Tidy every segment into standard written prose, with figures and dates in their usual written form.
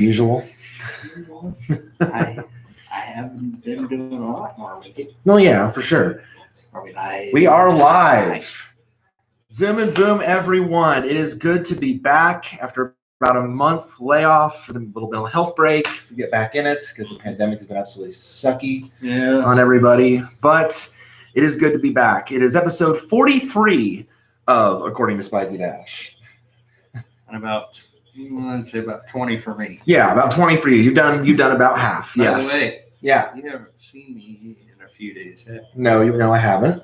Usual. I haven't been doing a lot more with it. No, yeah, for sure. Are we live? We are live. Zoom and boom, everyone. It is good to be back after about a month layoff for the little bit of a health break to get back in it because the pandemic has been absolutely sucky on everybody. But it is good to be back. It is episode 43 of According to Spiky Dash. And about, let's say about 20 for me. Yeah, about 20 for you. You've done about half. By Yes. the way, Yeah. you haven't seen me in a few days yet. No, I haven't.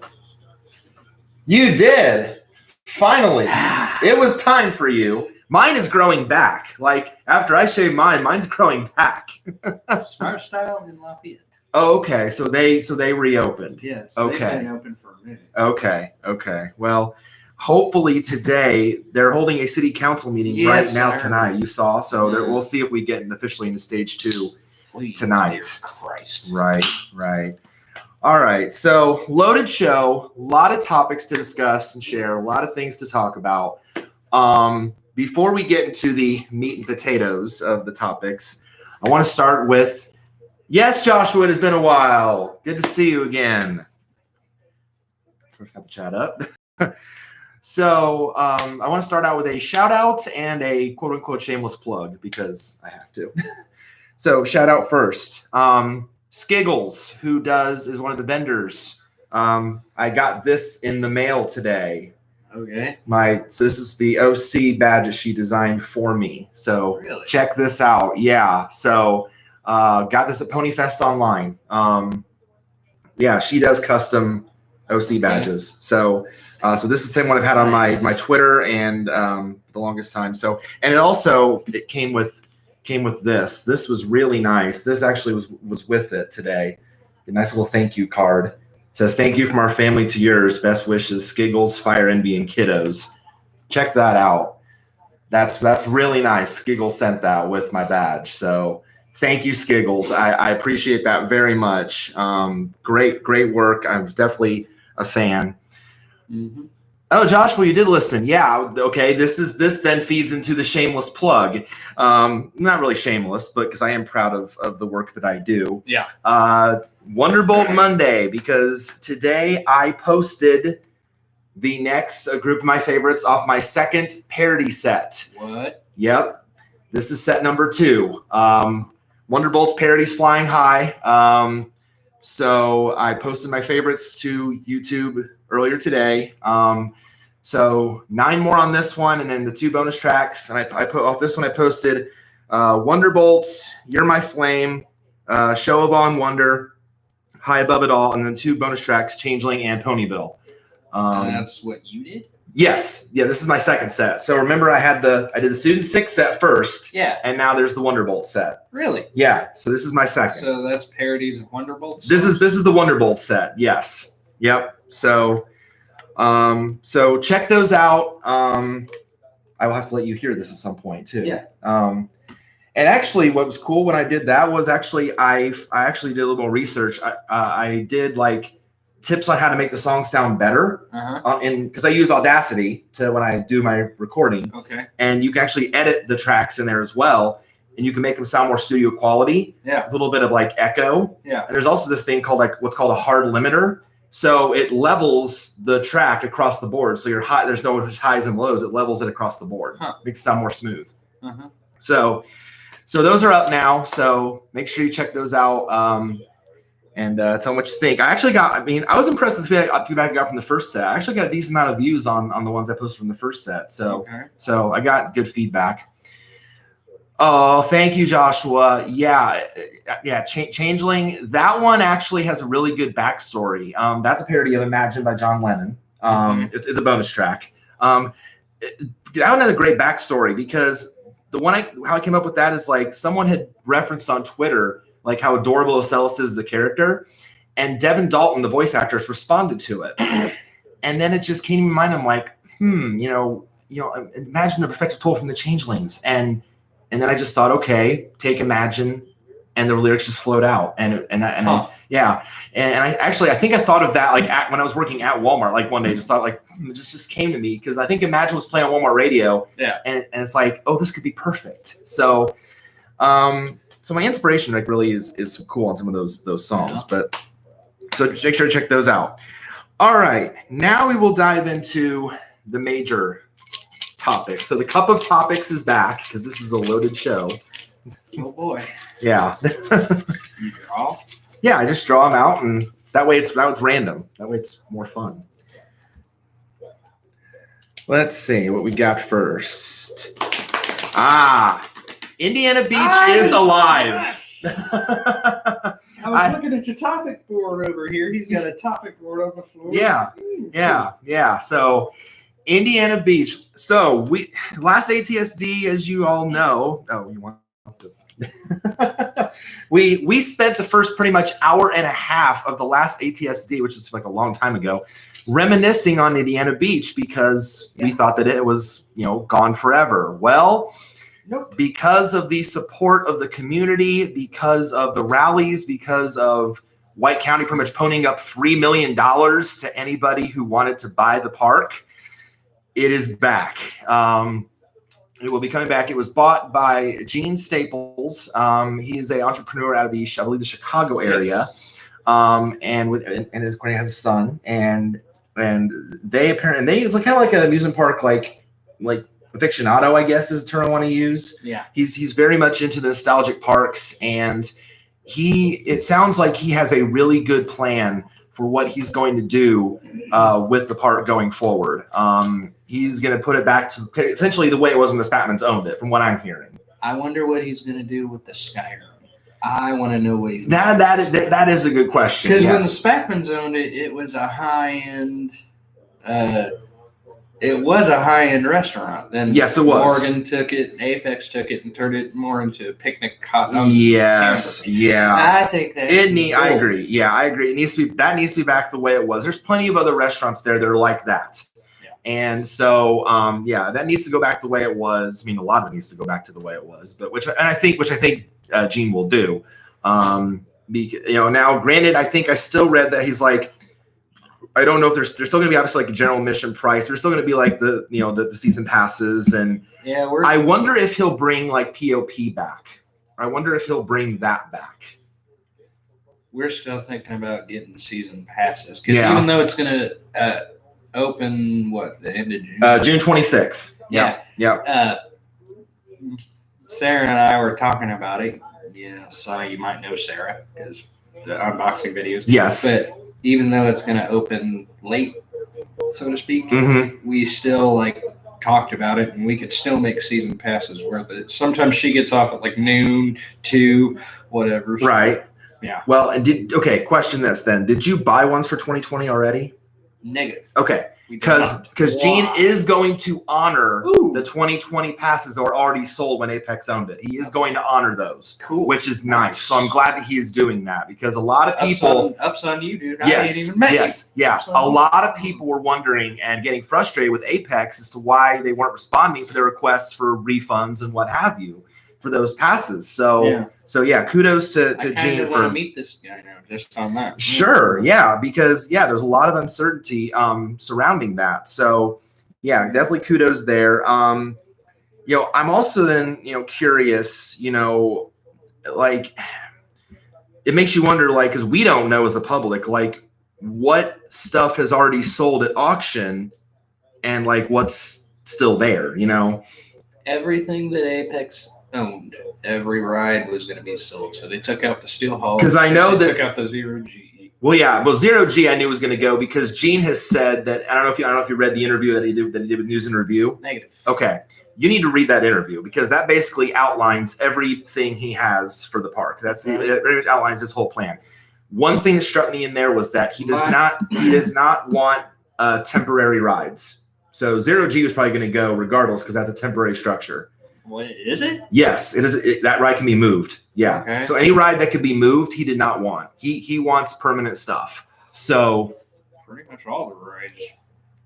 You did. Finally. It was time for you. Mine is growing back. Like after I shave mine, mine's growing back. Smart Style in Lafayette. Oh, okay. So they reopened. Yes. Okay. They've been open for a minute. Okay. Well, hopefully today they're holding a city council meeting right now tonight. You saw. So we'll see if we get officially into stage 2 tonight. Dear Christ. Right. All right. So loaded show, a lot of topics to discuss and share, a lot of things to talk about. Before we get into the meat and potatoes of the topics, I want to start with, yes, Joshua, it has been a while. Good to see you again. First got the chat up. So I want to start out with a shout out and a quote unquote shameless plug because I have to. So shout out first. Skiggles, who is one of the vendors. I got this in the mail today. Okay. So this is the OC badge that she designed for me. So Really? Check this out. Yeah. So got this at Pony Fest online. Yeah, she does custom OC badges. Okay. So this is the same one I've had on my Twitter and the longest time. So and it came with this. This was really nice. This actually was with it today. A nice little thank you card. It says, thank you from our family to yours. Best wishes, Skiggles, Fire Envy, and Kiddos. Check that out. That's really nice. Skiggles sent that with my badge. So thank you, Skiggles. I appreciate that very much. Great work. I was definitely a fan. Mm-hmm. Oh, Joshua, you did listen. Yeah. Okay. This then feeds into the shameless plug. Not really shameless, but because I am proud of the work that I do. Yeah. Wonderbolt Monday, because today I posted the next group of my favorites off my second parody set. What? Yep. This is set number 2. Wonderbolt's Parodies Flying High. So I posted my favorites to YouTube earlier today. So 9 more on this one, and then the 2 bonus tracks. And I put off this one. I posted Wonderbolts, You're My Flame, Show of Awe and Wonder, High Above It All, and then 2 bonus tracks, Changeling and Ponyville. And that's what you did? Yes. Yeah, this is my second set. So remember I did the Student 6 set first. Yeah. And now there's the Wonderbolt set. Really? Yeah. So this is my second. So that's parodies of Wonderbolts? This is the Wonderbolt set. Yes. Yep. So check those out. I will have to let you hear this at some point too. Yeah. And actually what was cool when I did that was actually I actually did a little more research. I did like tips on how to make the song sound better. Because I use Audacity when I do my recording. Okay. And you can actually edit the tracks in there as well. And you can make them sound more studio quality. Yeah. A little bit of like echo. Yeah. And there's also this thing called what's called a hard limiter. So it levels the track across the board. So there's no highs and lows. It levels it across the board. Makes it sound more smooth. So those are up now. So make sure you check those out. And tell me what you think. I was impressed with the feedback I got from the first set. I actually got a decent amount of views on the ones I posted from the first set. So I got good feedback. Oh, thank you, Joshua. Yeah. Changeling. That one actually has a really good backstory. That's a parody of Imagine by John Lennon. It's a bonus track. That one has a great backstory because how I came up with that is like someone had referenced on Twitter like how adorable Ocellus is as a character, and Devin Dalton, the voice actress, responded to it. And then it just came to my mind. I'm like, imagine the perspective told from the Changelings. And then I just thought, okay, take Imagine, and the lyrics just flowed out. And I think I thought of that like when I was working at Walmart, like one day, just thought like it just came to me because I think Imagine was playing on Walmart radio. Yeah. And it's like, oh, this could be perfect. So So my inspiration like really is cool on some of those songs, but so make sure to check those out. All right, now we will dive into the major topics. So the cup of topics is back because this is a loaded show. Oh boy. Yeah. You draw? Yeah, I just draw them out, and that way it's random. That way it's more fun. Let's see what we got first. Indiana Beach is alive. Yes. I was looking at your topic board over here. He's got a topic board on the floor. Yeah. So Indiana Beach. So last ATSD, as you all know. Oh, you want to? we spent the first pretty much hour and a half of the last ATSD, which was like a long time ago, reminiscing on Indiana Beach because we thought that it was gone forever. Well. Nope. Because of the support of the community, because of the rallies, because of White County pretty much ponying up $3 million to anybody who wanted to buy the park, it is back. It will be coming back. It was bought by Gene Staples. He is an entrepreneur out of I believe, the Chicago area, and his has a son, and they it's like kind of like an amusement park, like aficionado, I guess is the term I want to use. Yeah. He's very much into the nostalgic parks, and it sounds like he has a really good plan for what he's going to do with the park going forward. He's going to put it back to essentially the way it was when the Spatmans owned it, from what I'm hearing. I wonder what he's going to do with the Sky Room. I want to know what he's that is a good question. Because when the Spatmans owned it, it was a high-end restaurant. Then yes, it was. Morgan took it, Apex took it, and turned it more into a picnic cotton. Yes, yeah. I think that I agree. Yeah, I agree. It needs to be back the way it was. There's plenty of other restaurants there that are like that. Yeah. And so that needs to go back the way it was. I mean, a lot of it needs to go back to the way it was, but which I think Gene will do. Now granted, I think I still read that he's like, I don't know if there's still going to be obviously like a general admission price. There's still going to be like the season passes, and I wonder if he'll bring like POP back. I wonder if he'll bring that back. We're still thinking about getting season passes because even though it's going to open the end of June, June 26th. Yeah. Sarah and I were talking about it. Yeah, so you might know Sarah because the unboxing videos. Yes, but even though it's going to open late, so to speak, we still talked about it, and we could still make season passes worth it. Sometimes she gets off at like noon, 2, whatever. So, right. Yeah. Well, and question this then. Did you buy ones for 2020 already? Negative. Okay. Because Gene is going to honor the 2020 passes that were already sold when Apex owned it. He is going to honor those, which is nice. So I'm glad that he is doing that because a lot of people ups on you, dude. Yes, a lot of people were wondering and getting frustrated with Apex as to why they weren't responding for their requests for refunds and what have you for those passes. So kudos to Gene for want to meet this guy now just on that. Sure, because there's a lot of uncertainty surrounding that. So definitely kudos there. I'm also then curious. Like it makes you wonder, because we don't know as the public, what stuff has already sold at auction, and what's still there. Everything that Apex owned, every ride was going to be sold. So they took out the steel hull. Because I know they took out the 0G. Well, 0G I knew was going to go because Gene has said that. I don't know if you read the interview that he did with News and Review. Negative. Okay, you need to read that interview because that basically outlines everything he has for the park. It very much outlines his whole plan. One thing that struck me in there was that he does not want temporary rides. So 0G was probably going to go regardless because that's a temporary structure. What is it? Yes, it is. That ride can be moved. Yeah. Okay. So any ride that could be moved, he did not want. He wants permanent stuff. So pretty much all the rides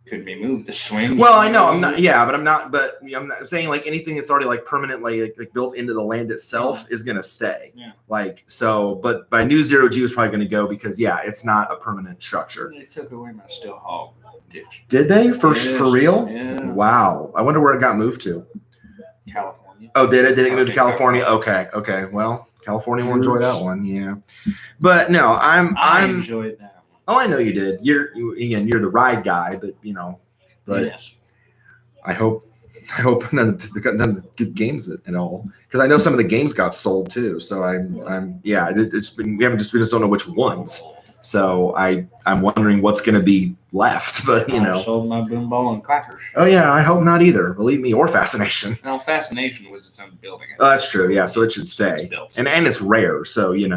could be moved. The swing. Well, I know I'm not. Yeah, but I'm not. But I'm not saying anything that's already permanently built into the land itself is gonna stay. Yeah. But by new 0G was probably gonna go because it's not a permanent structure. They took away my steel hull ditch. Did they for real? Yeah. Wow. I wonder where it got moved to. California. Oh, did it? Did it move to California? Okay. Well, California will enjoy that one. Yeah. But no, I enjoyed that one. Oh, I know you did. You're the ride guy, but but yes. I hope none of the good games at all, because I know some of the games got sold too. So we just don't know which ones. So I'm wondering what's going to be left. But I sold my boom ball and clackers. Oh yeah, I hope not either. Believe me, or Fascination. No, Fascination was its own building. Oh, that's true. Yeah, so it should stay. And it's rare, so it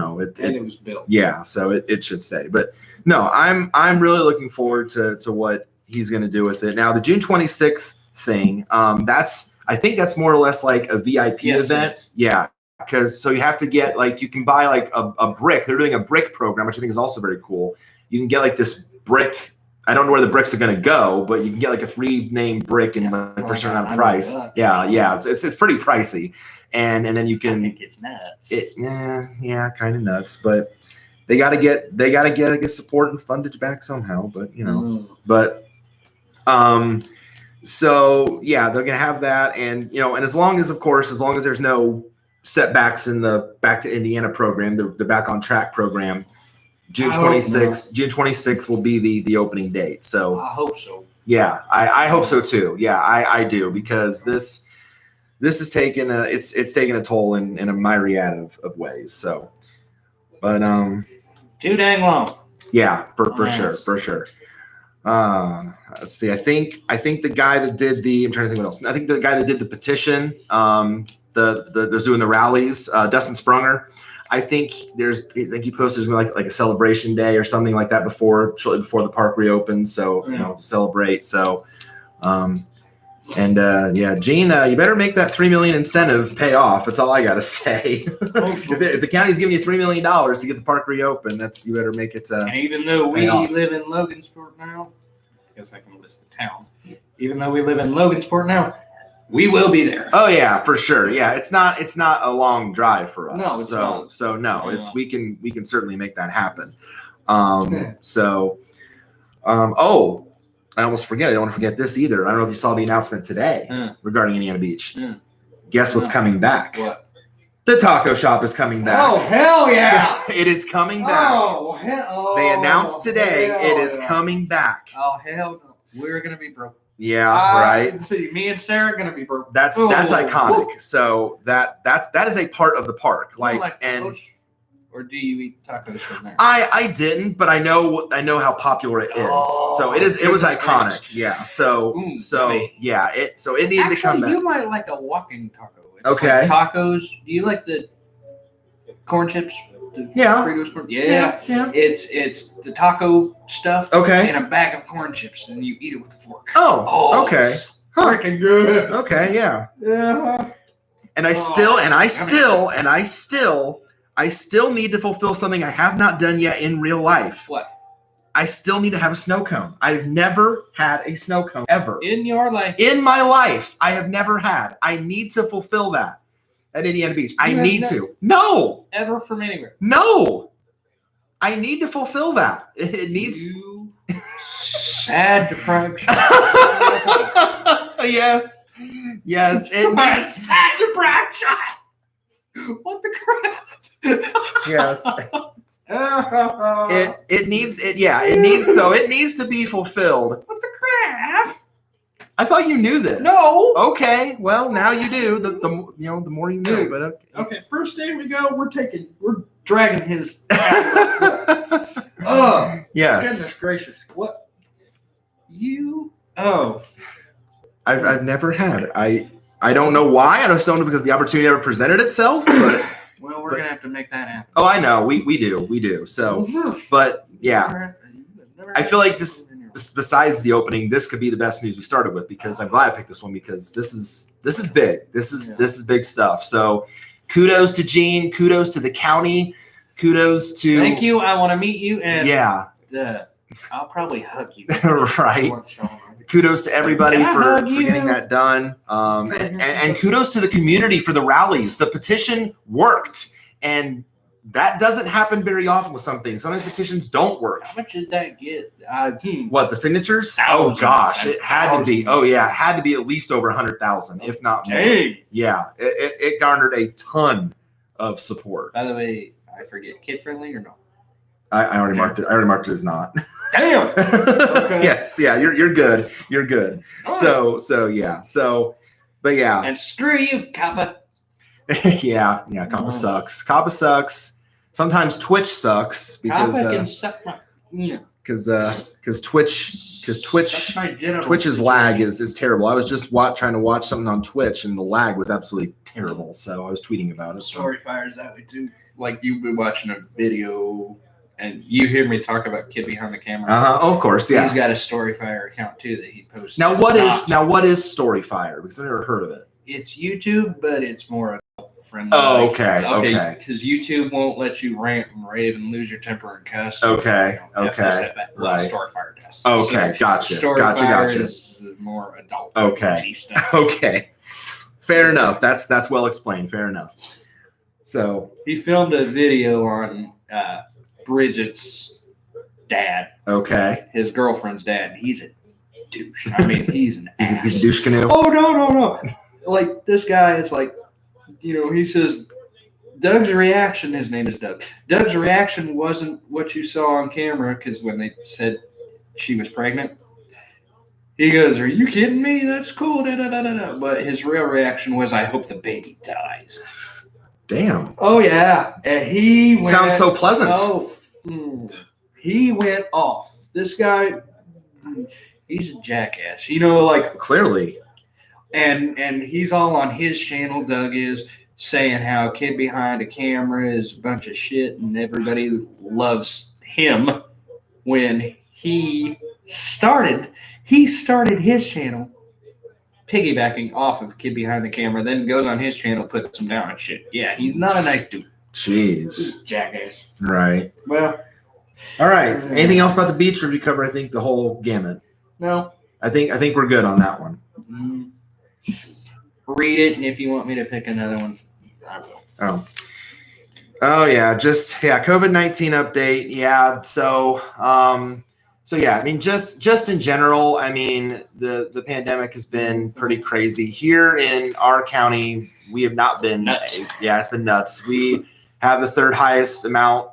was built. Yeah, so it should stay. But no, I'm really looking forward to what he's going to do with it. Now the June 26th thing, I think that's more or less like a VIP event. Yeah. Because so you have to get you can buy a brick. They're doing a brick program, which I think is also very cool. You can get this brick. I don't know where the bricks are going to go, but you can get a 3-name brick and for a certain amount of price. Yeah. It's pretty pricey, and then you can. I think it's nuts. Yeah, kind of nuts, but they got to get support and fundage back somehow. But so yeah, they're going to have that, and and as long as there's no setbacks in the Back to Indiana program, the Back on Track program, June 26th will be the opening date. So I hope so. Yeah, I hope so too. Yeah, I do, because this is taking it's taking a toll in a myriad of ways. So, but too dang long. Yeah, for sure. Let's see. I think the guy that did I'm trying to think what else. I think the guy that did the petition, there's doing the rallies, Dustin Sprunger. I think he posted like a celebration day or something like that shortly before the park reopens. So to celebrate. So, Gene, you better make that $3 million incentive pay off. That's all I gotta say. If the county's giving you $3 million to get the park reopened, you better make it. And even though we live in Logansport now, I guess I can list the town. Even though we live in Logansport now, we will be there. Oh yeah, for sure. Yeah, it's not a long drive for us. No, it's not. So no, we can certainly make that happen. I almost forget. I don't want to forget this either. I don't know if you saw the announcement today regarding Indiana Beach. Guess what's coming back? What? The taco shop is coming back. Oh hell yeah! It is coming back. They announced today it is coming back. Oh hell no! We're gonna be broke. Yeah, right. See, me and Sarah are gonna be broke. That's iconic. Whoa. So that is a part of the park. Or do you eat tacos from there? I didn't, but I know how popular it is. So it was iconic. Yeah. So yeah. It needed to come back. You might like a walking taco. It's okay. Tacos. Do you like the corn chips? Yeah. Fritos corn? Yeah. It's the taco stuff. Okay. In a bag of corn chips, and you eat it with a fork. Oh. Okay. It's freaking good. Okay. Yeah. Yeah. And I still need to fulfill something I have not done yet in real life. What? I still need to have a snow cone. I've never had a snow cone ever. In your life? In my life, I have never had. I need to fulfill that at Indiana Beach. I need to. No. Ever from anywhere? No. I need to fulfill that. It needs. You sad deprived. Yes. It needs. Sad deprived child. What the crap? Yes. It needs to be fulfilled. What the crap? I thought you knew this. No. Okay. Well, now you do. The more you know. But okay. First day we go, we're dragging his. Yes. Goodness gracious! What? I've never had. I don't know why. I just don't know because the opportunity never presented itself. But well, we're gonna have to make that happen. Oh, I know. We do. So, but yeah, I feel like this. Besides the opening, this could be the best news we started with, because I'm glad I picked this one, because this is big. This is big stuff. So, kudos to Gene. Kudos to the county. Kudos to. Thank you. I want to meet you, and I'll probably hug you. Right. Kudos to everybody for getting that done. And kudos to the community for the rallies. The petition worked, and that doesn't happen very often with some things. Sometimes petitions don't work. How much did that get? What, the signatures? Thousands, oh gosh, it had to be. thousands. Oh yeah, it had to be at least over 100,000, if not more. Dang. Yeah, it garnered a ton of support. By the way, I forget, kid friendly or no? I already marked it. I already marked it as not. Damn. Okay. Yes, yeah, you're good. You're good. All So yeah. So, but yeah. And screw you, Kappa. yeah, Kappa sucks. Kappa sucks. Sometimes Twitch sucks because Kappa can suck my, because Twitch's lag is terrible. I was just trying to watch something on Twitch and the lag was absolutely terrible. So I was tweeting about it. Story fires that way too. Like you've been watching a video and you hear me talk about Kid Behind the Camera. Of course, yeah. He's got a Storyfire account too that he posts. Now what is Storyfire? Because I've never heard of it. It's YouTube, but it's more adult friendly. Oh, okay. Because YouTube won't let you rant and rave and lose your temper and cuss. Okay. Right. Storyfire does. Okay, gotcha. Storyfire is more adult stuff. Okay. Fair enough. That's well explained. Fair enough. So he filmed a video on Bridget's dad. Okay. His girlfriend's dad. And he's a douche. I mean, he's an ass. He's a douche canoe. Oh, no. Like, this guy is like, he says, Doug's reaction, his name is Doug. Doug's reaction wasn't what you saw on camera because when they said she was pregnant, he goes, "Are you kidding me? That's cool." Da, da, da, da, da. But his real reaction was, "I hope the baby dies." Damn. Oh, yeah. And he went. Sounds so pleasant. He went off. This guy, he's a jackass. Clearly. And he's all on his channel, Doug is, saying how Kid Behind a Camera is a bunch of shit and everybody loves him when he started his channel piggybacking off of Kid Behind the Camera, then goes on his channel, puts him down and shit. Yeah, he's not a nice dude. Jeez. Jackass. Right. Well. All right. Anything else about the beach, or did we cover, I think, the whole gamut? No. I think we're good on that one. Read it, and if you want me to pick another one, I will. Oh yeah, COVID-19 update. Yeah, so yeah, I mean, just in general, I mean, the pandemic has been pretty crazy here in our county. We have not been nuts. Yeah, it's been nuts. We have the third highest amount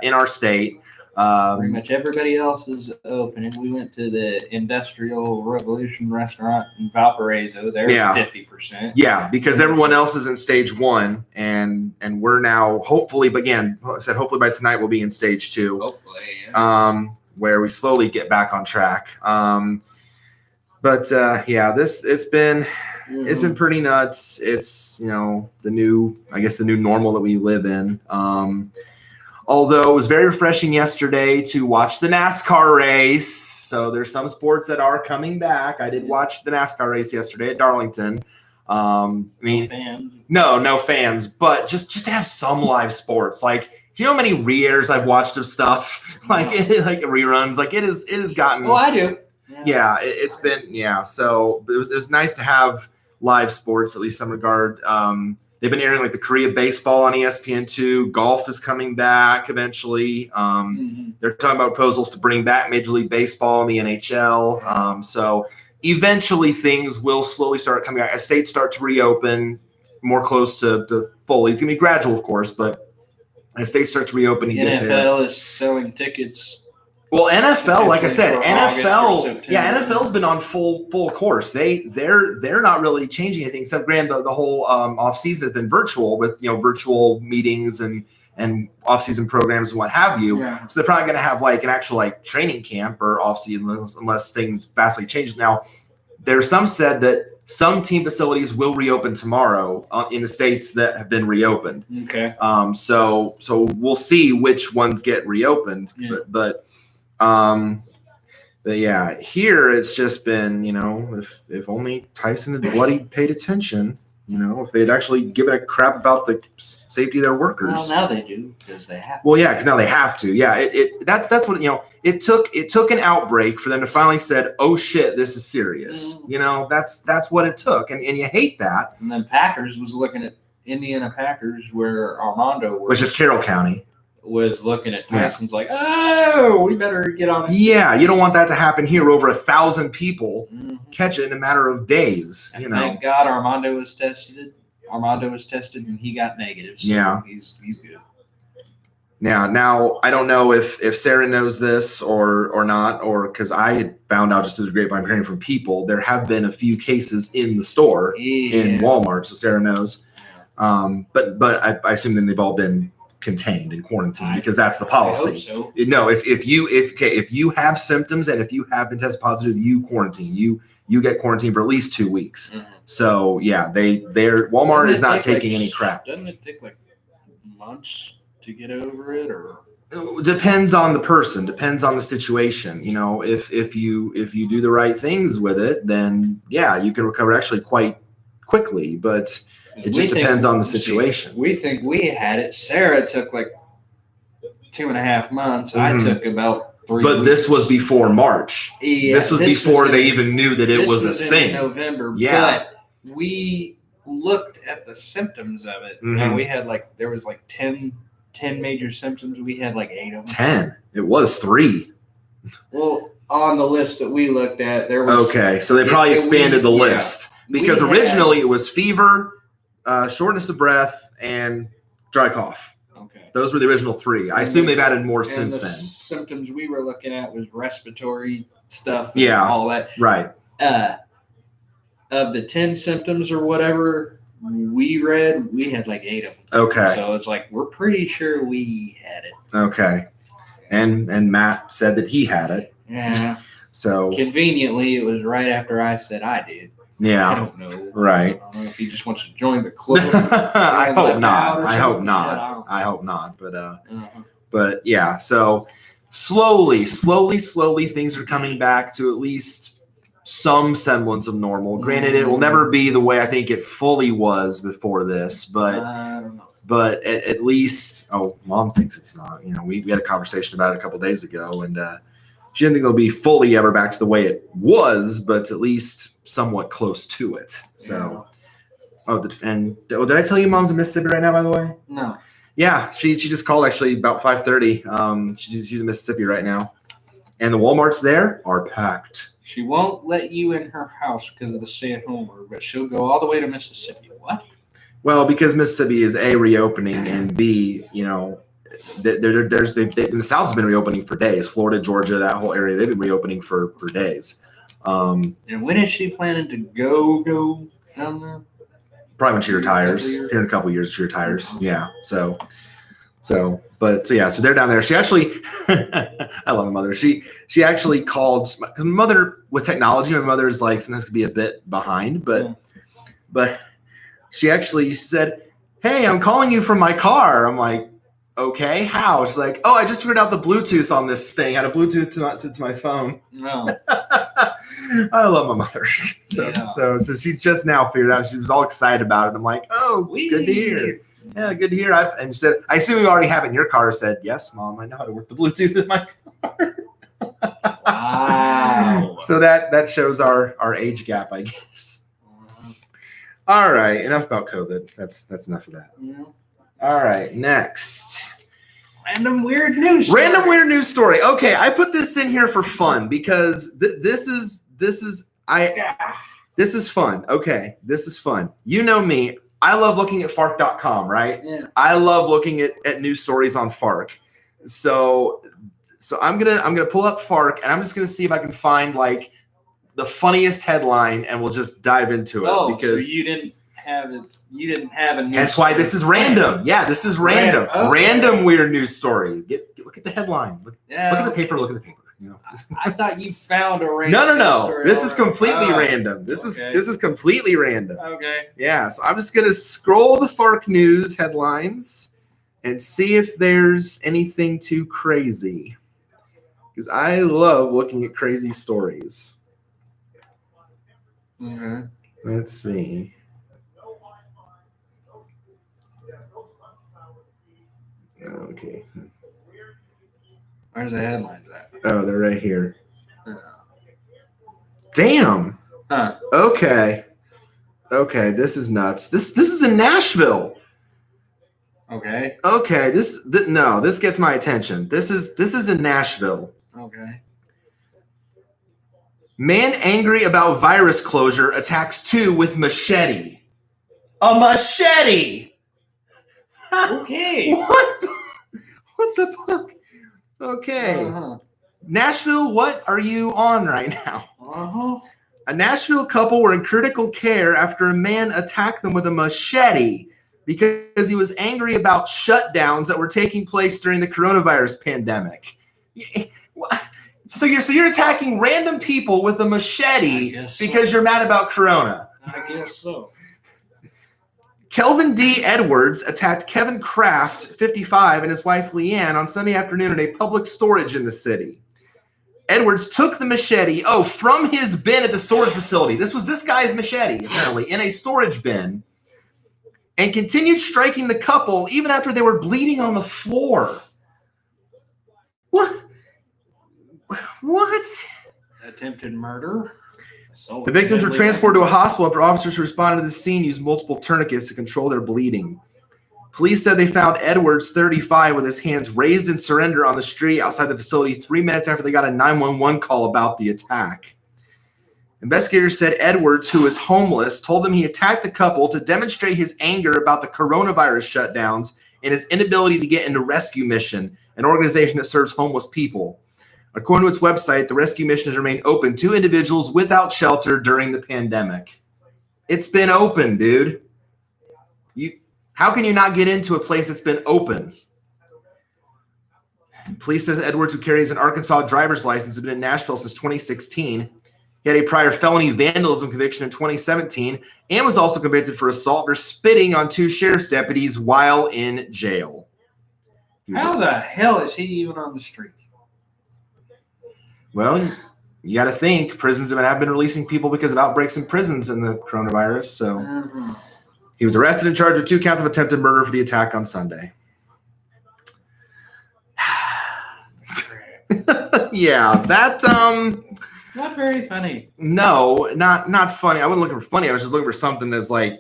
in our state. Pretty much everybody else is open. And we went to the Industrial Revolution restaurant in Valparaiso. They're 50%. Yeah, because everyone else is in stage 1, and we're now hopefully, but again, I said hopefully by tonight we'll be in stage 2. Hopefully, yeah. Where we slowly get back on track. It's been pretty nuts. It's the new normal that we live in. Although it was very refreshing yesterday to watch the NASCAR race. So there's some sports that are coming back. I did watch the NASCAR race yesterday at Darlington. No fans, but just to have some live sports. Like, do you know how many re-airs I've watched of stuff? Like reruns. Like it has gotten. Oh, I do. Yeah, it's been So it was nice to have live sports, at least some regard. They've been airing like the Korea baseball on ESPN2. Golf is coming back eventually. They're talking about proposals to bring back Major League Baseball in the NHL. So eventually things will slowly start coming out as states start to reopen more close to fully. It's going to be gradual, of course, but as states start to reopen, you get there. NFL is selling tickets. Well, NFL, like I said, NFL's been on full course. They're not really changing anything except the whole off season has been virtual with virtual meetings and off-season programs and what have you. Yeah. So they're probably going to have like an actual like training camp or off-season unless things vastly change. Now, there's some said that some team facilities will reopen tomorrow in the states that have been reopened. Okay. So we'll see which ones get reopened. Yeah. But yeah, here it's just been, if only Tyson had bloody paid attention, if they'd actually given a crap about the safety of their workers. Well, now they do because they have to. Well, yeah, because now they have to. Yeah, that's what it took an outbreak for them to finally said, oh shit, this is serious. That's what it took, and you hate that. And then Packers was looking at Indiana Packers, where Armando was, which is Carroll County, was looking at Tyson's like, oh, we better get on it. Yeah, you don't want that to happen here. Over 1,000 people catch it in a matter of days. And thank God Armando was tested. And he got negatives. So yeah, he's good. Now I don't know if Sarah knows this or not, or because I had found out just through the grapevine, hearing from people, there have been a few cases in the store in Walmart, so Sarah knows. But I assume then they've all been contained and quarantined because that's the policy. I hope so. No, if you have symptoms and if you have been tested positive, you quarantine. You get quarantined for at least 2 weeks. So yeah, Walmart is not taking any crap. Doesn't it take like months to get over it, or depends on the person, depends on the situation. If you do the right things with it, then yeah, you can recover actually quite quickly, but it just depends on the situation. We think we had it. Sarah took like 2.5 months. I took about 3 but weeks. This was before March. This was before they even knew that it was a thing. In November. Yeah. But we looked at the symptoms of it, and we had there was 10 major symptoms. We had 8 of them. 10. It was 3. Well, on the list that we looked at, there was. Okay, so they probably expanded the list because originally it was fever, shortness of breath, and dry cough. Okay, those were the original 3. I assume they've added more since then. Symptoms we were looking at was respiratory stuff. Yeah, all that. Right. Of the 10 symptoms or whatever we read, we had 8 of them. Okay. So it's we're pretty sure we had it. Okay. And Matt said that he had it. Yeah. So conveniently, it was right after I said I did. Yeah. I don't know. Right. I don't know if he just wants to join the club. I hope not. I hope not. I hope not. But yeah. So slowly, things are coming back to at least some semblance of normal. Granted, it will never be the way I think it fully was before this, but I don't know. But at least, Mom thinks it's not. We had a conversation about it a couple days ago, and she didn't think it'll be fully ever back to the way it was, but at least somewhat close to it. So, did I tell you Mom's in Mississippi right now? By the way, no. Yeah, she just called actually about 5:30. She's in Mississippi right now, and the Walmarts there are packed. She won't let you in her house because of the stay-at-home order, but she'll go all the way to Mississippi. What? Well, because Mississippi is A, reopening, and B, the South's been reopening for days. Florida, Georgia, that whole area, they've been reopening for days. And when is she planning to go down there? Probably when she retires. Here in a couple of years, she retires. Yeah. So they're down there. She actually, I love my mother. She actually called, because my mother, with technology, my mother is sometimes could be a bit behind, but she actually said, "Hey, I'm calling you from my car." I'm like, "Okay, how?" She's like, "Oh, I just figured out the Bluetooth on this thing. I had a Bluetooth to my phone." No. I love my mother. So she just now figured out. She was all excited about it. I'm like, "Oh, good to hear." Yeah, good to hear. And she said, "I assume you already have it in your car." I said, "Yes, Mom, I know how to work the Bluetooth in my car." Wow. So that shows our age gap, I guess. All right, enough about COVID. That's enough of that. Yeah. All right, next. Random weird news story. Okay, I put this in here for fun because this is fun. Okay, this is fun. You know me. I love looking at fark.com, right? Yeah. I love looking at news stories on Fark. So I'm gonna pull up Fark and I'm just gonna see if I can find the funniest headline and we'll just dive into it. Because so you didn't have it. You didn't have a news. That's why this is random. Yeah, this is random. Okay. Random weird news story. Look at the headline. Look at the paper. Look at the paper. I thought you found a random. No. This is completely random. This is completely random. Okay. Yeah. So I'm just gonna scroll the Fark News headlines and see if there's anything too crazy. Because I love looking at crazy stories. Okay. Let's see. Okay. Where's the headlines at? Oh, they're right here. Damn. Huh. Okay. This is nuts. This is in Nashville. Okay. Okay, this gets my attention. This is in Nashville. Okay. Man angry about virus closure attacks 2 with machete. A machete. Okay. What the fuck? Okay. Nashville, what are you on right now? A Nashville couple were in critical care after a man attacked them with a machete because he was angry about shutdowns that were taking place during the coronavirus pandemic. So you're attacking random people with a machete because you're mad about corona. I guess so. Kelvin D. Edwards attacked Kevin Kraft, 55, and his wife Leanne on Sunday afternoon in a public storage in the city. Edwards took the machete, from his bin at the storage facility. This was this guy's machete, apparently, in a storage bin, and continued striking the couple even after they were bleeding on the floor. What? Attempted murder? The victims were transported to a hospital after officers who responded to the scene used multiple tourniquets to control their bleeding. Police said they found Edwards, 35, with his hands raised in surrender on the street outside the facility 3 minutes after they got a 911 call about the attack. Investigators said Edwards, who is homeless, told them he attacked the couple to demonstrate his anger about the coronavirus shutdowns and his inability to get into Rescue Mission, an organization that serves homeless people. According to its website, the rescue mission has remained open to individuals without shelter during the pandemic. It's been open, dude. How can you not get into a place that's been open? Police says Edwards, who carries an Arkansas driver's license, has been in Nashville since 2016. He had a prior felony vandalism conviction in 2017 and was also convicted for assault for spitting on 2 sheriff's deputies while in jail. How the hell is he even on the street? Well, you got to think prisons have been releasing people because of outbreaks in prisons in the coronavirus. So he was arrested and charged with 2 counts of attempted murder for the attack on Sunday. Yeah, that not very funny. No, not funny. I wasn't looking for funny. I was just looking for something that's like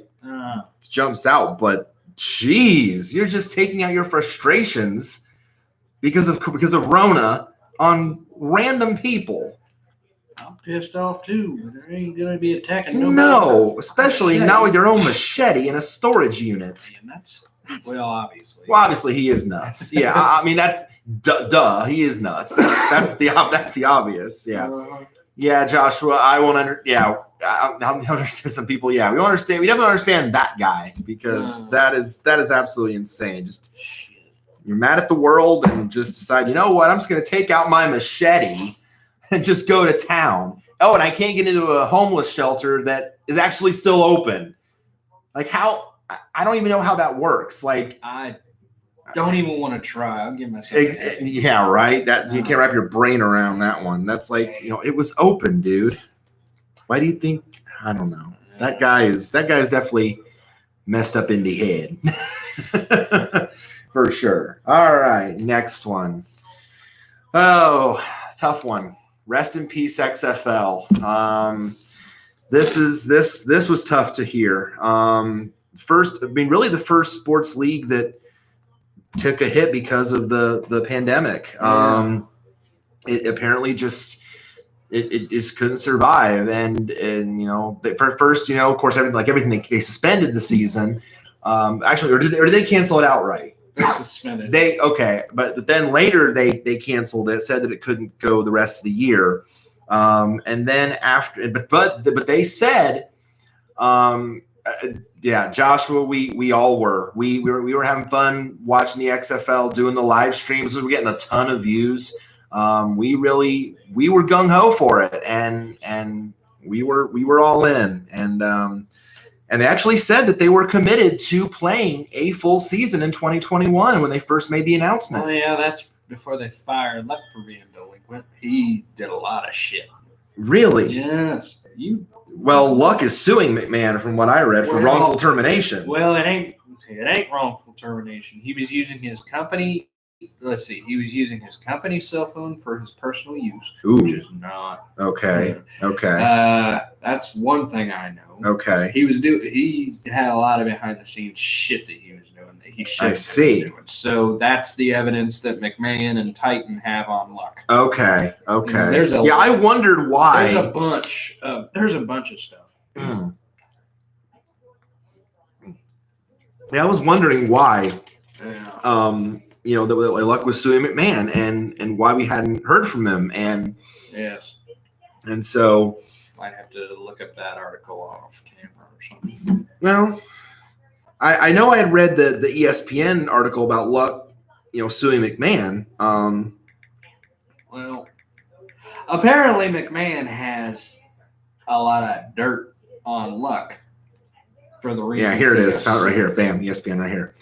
jumps out. But geez, you're just taking out your frustrations because of Rona on random people. I'm pissed off too. There ain't gonna be attacking nobody. No, especially not with your own machete in a storage unit. And that's obviously. Well, obviously he is nuts. Yeah, I mean that's duh. He is nuts. That's the obvious. Yeah, yeah, Joshua. I won't I understand some people. Yeah, we understand. We definitely understand that guy because that is absolutely insane. Just. You're mad at the world and just decide, you know what, I'm just going to take out my machete and just go to town. Oh, and I can't get into a homeless shelter that is actually still open. Like how, I don't even know how that works. Like I don't even want to try. I'll give myself a headache. Yeah, right. You can't wrap your brain around that one. That's like, it was open, dude. Why do you think, I don't know. That guy is definitely messed up in the head. For sure. All right, next one. Oh, tough one. Rest in peace, XFL. This was tough to hear. Really the first sports league that took a hit because of the pandemic. It apparently just it just couldn't survive, and for first, of course, everything they suspended the season. Actually, or did they cancel it outright? They're suspended. But then later they canceled it, said that it couldn't go the rest of the year. And then after, but they said, Joshua, we all were. We were having fun watching the XFL, doing the live streams. We were getting a ton of views. We were gung ho for it, and we were all in. And they actually said that they were committed to playing a full season in 2021 when they first made the announcement. Oh, yeah, that's before they fired Luck for being delinquent. He did a lot of shit. Really? Yes. Well, Luck is suing McMahon, from what I read, for wrongful termination. Well, it ain't wrongful termination. He was using his company let's see, he was using his company cell phone for his personal use, Ooh. which is not Okay. Okay. That's one thing I know. Okay. He had a lot of behind the scenes shit that he was doing that he shouldn't have been doing. So that's the evidence that McMahon and Titan have on Luck. Okay. Okay. You know, I wondered why. There's a bunch of stuff. Yeah, I was wondering why. Yeah. You know, that Luck was suing McMahon and why we hadn't heard from him. And yes. And so might have to look up that article off camera or something. Well, I know I had read the ESPN article about Luck, you know, suing McMahon. Well, apparently McMahon has a lot of dirt on Luck for the reason. Yeah, here it is. Found it right here. Bam, ESPN right here.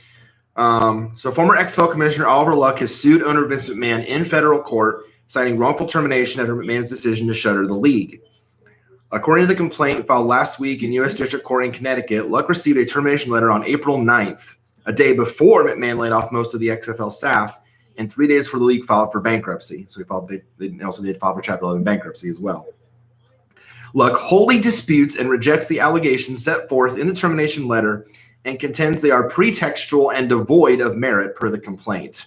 So former XFL Commissioner Oliver Luck has sued owner Vince McMahon in federal court, citing wrongful termination after McMahon's decision to shutter the league. According to the complaint filed last week in U.S. District Court in Connecticut, Luck received a termination letter on April 9th, a day before McMahon laid off most of the XFL staff, and 3 days before the league filed for bankruptcy. So they also did file for Chapter 11 bankruptcy as well. Luck wholly disputes and rejects the allegations set forth in the termination letter and contends they are pretextual and devoid of merit per the complaint.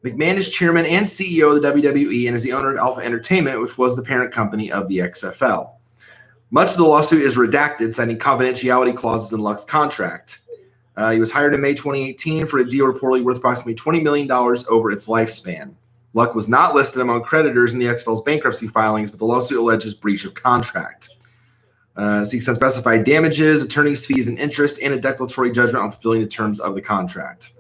McMahon is chairman and CEO of the WWE and is the owner of Alpha Entertainment, which was the parent company of the XFL. Much of the lawsuit is redacted, citing confidentiality clauses in Luck's contract. He was hired in May 2018 for a deal reportedly worth approximately $20 million over its lifespan. Luck was not listed among creditors in the XFL's bankruptcy filings, but the lawsuit alleges breach of contract. Seeks unspecified damages, attorney's fees and interest, and a declaratory judgment on fulfilling the terms of the contract.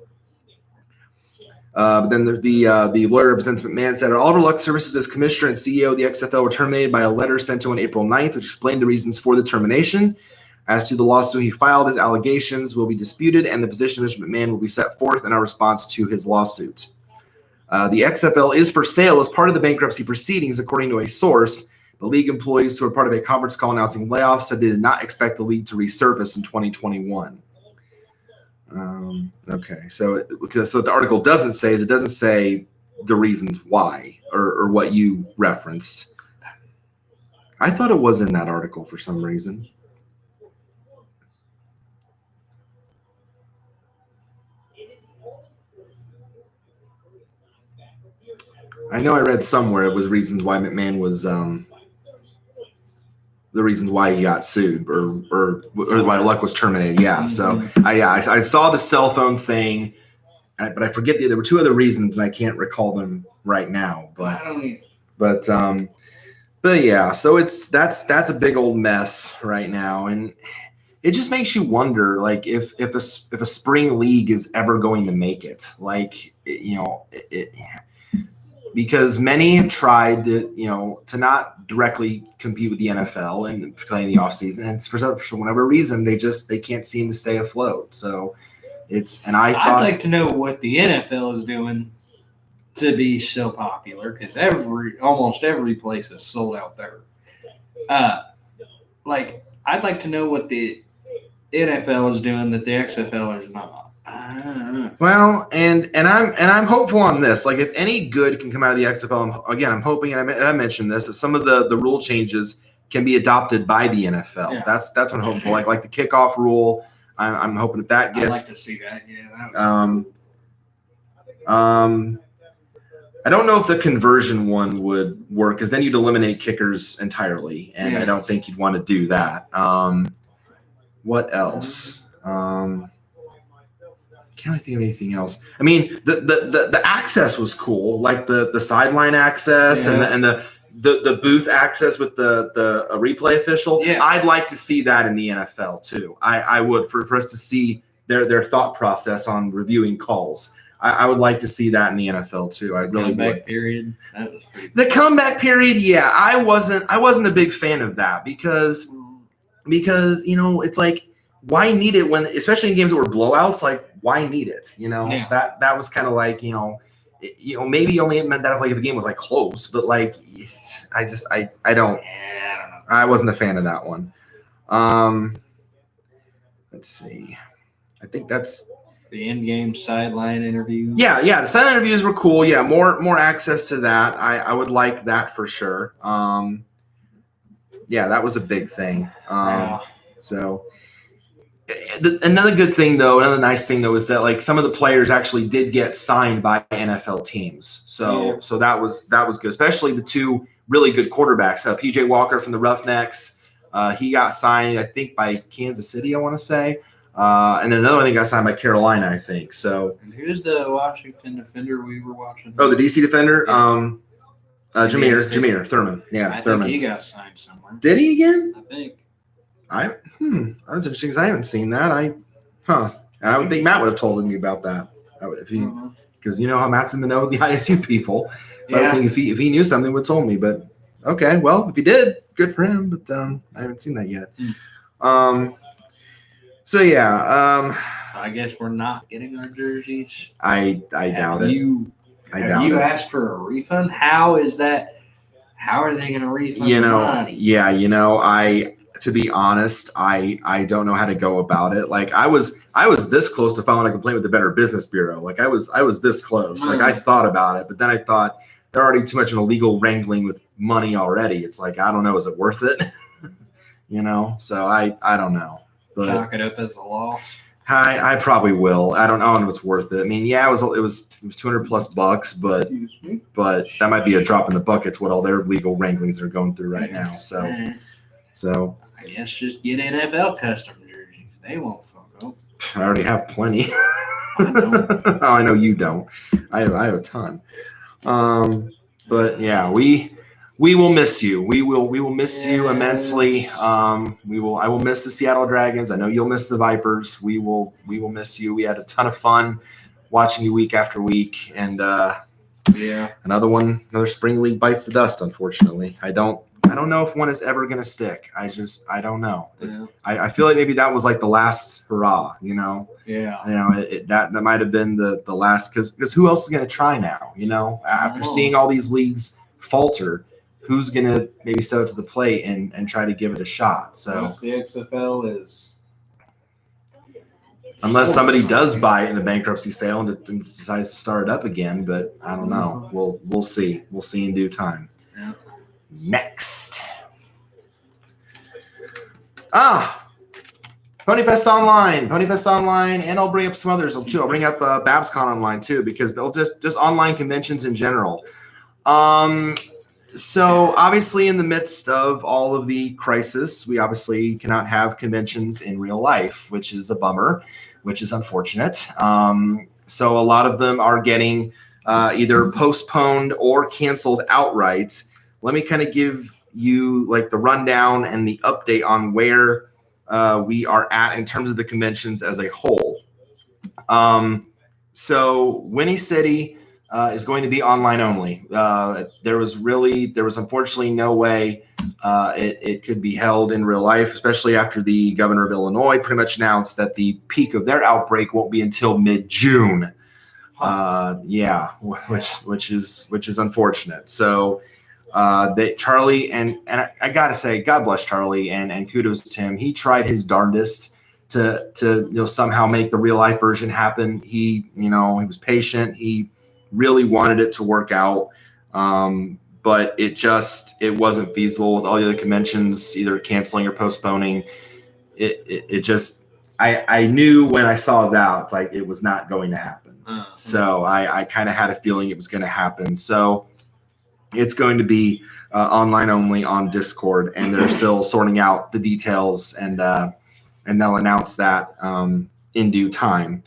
But then the lawyer represents McMahon said, Oliver Luck's services as commissioner and CEO of the XFL were terminated by a letter sent to him on April 9th, which explained the reasons for the termination. As to the lawsuit he filed, his allegations will be disputed, and the position of Mr. McMahon will be set forth in our response to his lawsuit. The XFL is for sale as part of the bankruptcy proceedings, according to a source. The league employees who were part of a conference call announcing layoffs said they did not expect the league to resurface in 2021. Okay, so what the article doesn't say is it doesn't say the reasons why or what you referenced. I thought it was in that article for some reason. I know I read somewhere it was reasons why McMahon was the reasons why he got sued or why Luck was terminated. Yeah. So I saw the cell phone thing, but I forget there were two other reasons and I can't recall them right now. But yeah. So that's a big old mess right now, and it just makes you wonder, like if a spring league is ever going to make it, like because many have tried to not directly compete with the NFL and play in the offseason, and for whatever reason they can't seem to stay afloat. So I'd like to know what the NFL is doing to be so popular, because almost every place is sold out there. I'd like to know what the NFL is doing that the XFL is not. Well, and I'm hopeful on this. Like, if any good can come out of the XFL, I'm hoping, and I mentioned this, that some of the rule changes can be adopted by the NFL. Yeah. That's what I'm hoping for. Like the kickoff rule. I'm hoping that gets. I'd like to see that. Yeah. I don't know if the conversion one would work, because then you'd eliminate kickers entirely, and I don't think you'd want to do that. What else? Can't really think of anything else. I mean, the access was cool, like the sideline access and the booth access with the replay official. Yeah. I'd like to see that in the NFL too. I would for us to see their thought process on reviewing calls. I would like to see that in the NFL too. I really would. Comeback period. That was pretty the comeback period. Yeah, I wasn't a big fan of that because it's like, why need it when, especially in games that were blowouts? Like, why need it? That was kind of like, maybe only it meant that if a game was like close, but like, I don't know. I wasn't a fan of that one. Let's see. I think that's The in-game sideline interviews. Yeah. The sideline interviews were cool. Yeah, more access to that. I would like that for sure. Yeah, that was a big thing. So another good thing, though, another nice thing, though, is that like some of the players actually did get signed by NFL teams. So that was good, especially the two really good quarterbacks. PJ Walker from the Roughnecks, he got signed, I think, by Kansas City, I want to say. And then another one, I think, got signed by Carolina, I think. So. And who's the Washington defender we were watching? Oh, the DC defender? Yeah. Jameer Thurman. Yeah, I Thurman. think he got signed somewhere. Did he again? I think. That's interesting because I haven't seen that. And I would think Matt would have told me about that. Because you know how Matt's in the know with the ISU people. So I would think if he knew something, would have told me. But okay, well, if he did, good for him. But I haven't seen that yet. So yeah. I guess we're not getting our jerseys. I doubt it. Have you asked for a refund? How is that? How are they going to refund the money? Yeah, to be honest, I don't know how to go about it. Like I was this close to filing a complaint with the Better Business Bureau. Like I was this close. Like I thought about it, but then I thought they're already too much in a legal wrangling with money already. It's like, I don't know, is it worth it? So I don't know. But chalk it up as a loss. I probably will. I don't know if it's worth it. I mean, yeah, it was $200+, but that might be a drop in the bucket to what all their legal wranglings are going through right now. So I guess just get NFL custom jerseys. They won't fuck up. I already have plenty. I don't. I know you don't. I have a ton. But yeah, we will miss you. We will miss you immensely. I will miss the Seattle Dragons. I know you'll miss the Vipers. We will miss you. We had a ton of fun watching you week after week, and another spring league bites the dust. Unfortunately, I don't know if one is ever going to stick. I don't know. Yeah. I feel like maybe that was like the last hurrah. Yeah. That might have been the last, because who else is going to try now? After seeing all these leagues falter, who's going to maybe step up to the plate and try to give it a shot? So the XFL is, unless somebody does buy it in the bankruptcy sale and decides to start it up again, but I don't know. We'll see. We'll see in due time. Yeah. Next. Ponyfest Online, and I'll bring up some others too. I'll bring up BabsCon Online too, because just online conventions in general. So obviously in the midst of all of the crisis, we obviously cannot have conventions in real life, which is a bummer, which is unfortunate. So a lot of them are getting either postponed or canceled outright. Let me kind of give you like the rundown and the update on where we are at in terms of the conventions as a whole. So Winnie City is going to be online only. There was unfortunately no way it could be held in real life, especially after the governor of Illinois pretty much announced that the peak of their outbreak won't be until mid-June. Which is unfortunate. So Charlie and I gotta say, God bless Charlie and kudos to him. He tried his darndest to somehow make the real life version happen. He was patient. He really wanted it to work out, but it wasn't feasible with all the other conventions either canceling or postponing. I knew when I saw that it's like it was not going to happen. So I kind of had a feeling it was going to happen. So it's going to be online only on Discord, and they're still sorting out the details, and they'll announce that in due time.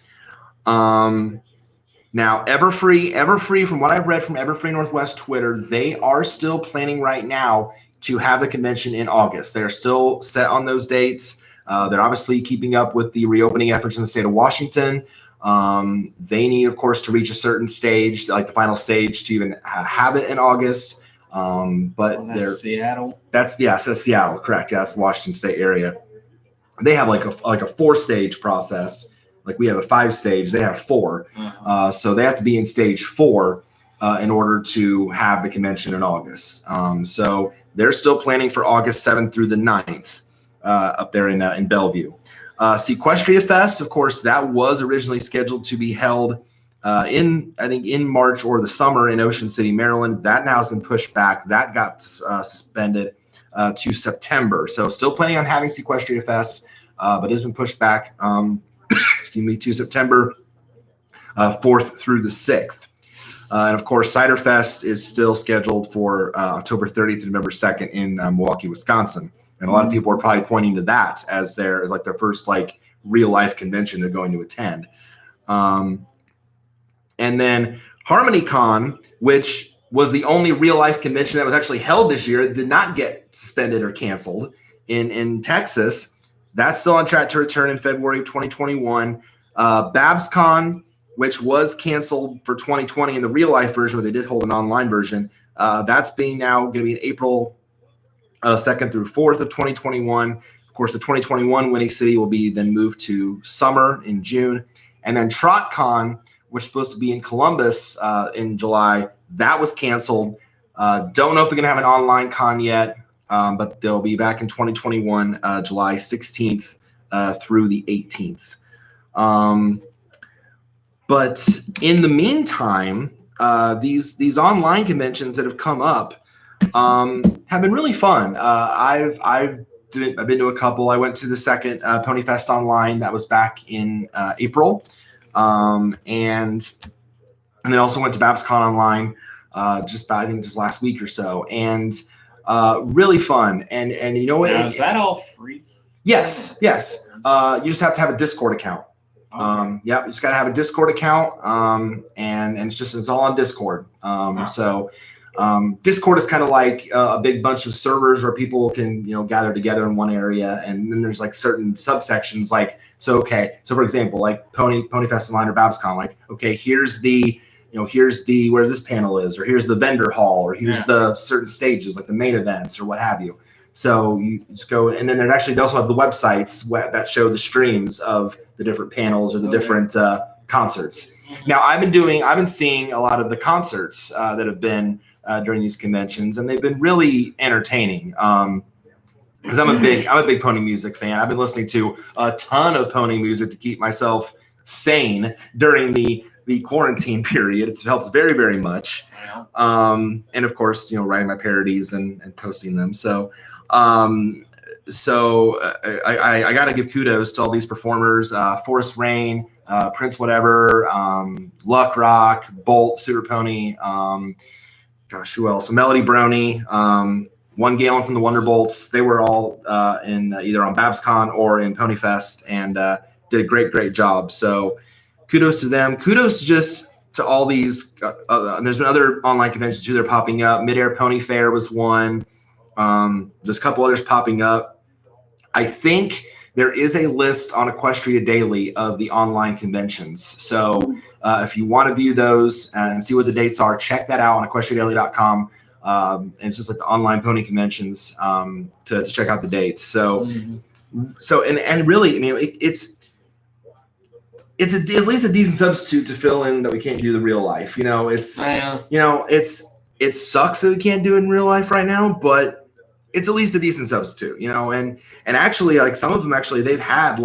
Now, Everfree, from what I've read from Everfree Northwest Twitter, they are still planning right now to have the convention in August. They're still set on those dates. They're obviously keeping up with the reopening efforts in the state of Washington. They need, of course, to reach a certain stage, like the final stage, to even have it in August. But that's Seattle. That's Seattle, correct? Yeah, that's the Washington State area. They have like a 4-stage process. Like we have a 5-stage, they have 4. So they have to be in stage 4 in order to have the convention in August. So they're still planning for August 7th through the 9th up there in Bellevue. Sequestria Fest, of course, that was originally scheduled to be held in March or the summer in Ocean City, Maryland. That now has been pushed back. That got suspended to September. So still planning on having Sequestria Fest, but it has been pushed back to September 4th through the 6th. And of course, Cider Fest is still scheduled for October 30th to November 2nd in Milwaukee, Wisconsin. And a lot of people are probably pointing to that as their first real life convention they're going to attend. And then HarmonyCon, which was the only real life convention that was actually held this year, did not get suspended or canceled in Texas. That's still on track to return in February of 2021. BabsCon, which was canceled for 2020 in the real life version, but they did hold an online version. That's being now going to be in April 2nd through 4th of 2021. Of course, the 2021 Winnie City will be then moved to summer in June. And then TrotCon, which is supposed to be in Columbus in July, that was canceled. Don't know if they're going to have an online con yet, but they'll be back in 2021, July 16th through the 18th. But in the meantime, these online conventions that have come up have been really fun. I've been to a couple. I went to the second Pony Fest Online that was back in April, and then also went to BabsCon Online just last week or so, and really fun. And you know what? Now, is that all free? Yes. You just have to have a Discord account. Okay. You just got to have a Discord account, and it's all on Discord. So Discord is kind of like a big bunch of servers where people can gather together in one area, and then there's certain subsections. So for example, Pony Fest Online or BabsCon, here's the where this panel is, or here's the vendor hall, or here's the certain stages like the main events or what have you. So you just go, and then they also have the websites that show the streams of the different panels or the different concerts. Now I've been seeing a lot of the concerts that have been during these conventions, and they've been really entertaining. Because I'm a big pony music fan. I've been listening to a ton of pony music to keep myself sane during the quarantine period. It's helped very, very much. And of course, writing my parodies and posting them. So I got to give kudos to all these performers: Forest Rain, Prince Whatever, Luck Rock, Bolt, Super Pony. Who else? So Melody Brony, One Gallon from the Wonderbolts. They were all in either on BabsCon or in Pony Fest, and did a great job. So kudos to them. Kudos just to all these. And there's been other online conventions too. They're popping up. Midair Pony Fair was one. There's a couple others popping up. I think there is a list on Equestria Daily of the online conventions. So if you want to view those and see what the dates are, check that out on equestriadaily.com. And it's just the online pony conventions to check out the dates. So, and really, it's at least a decent substitute to fill in that we can't do the real life. It sucks that we can't do it in real life right now, but it's at least a decent substitute, and actually some of them they've had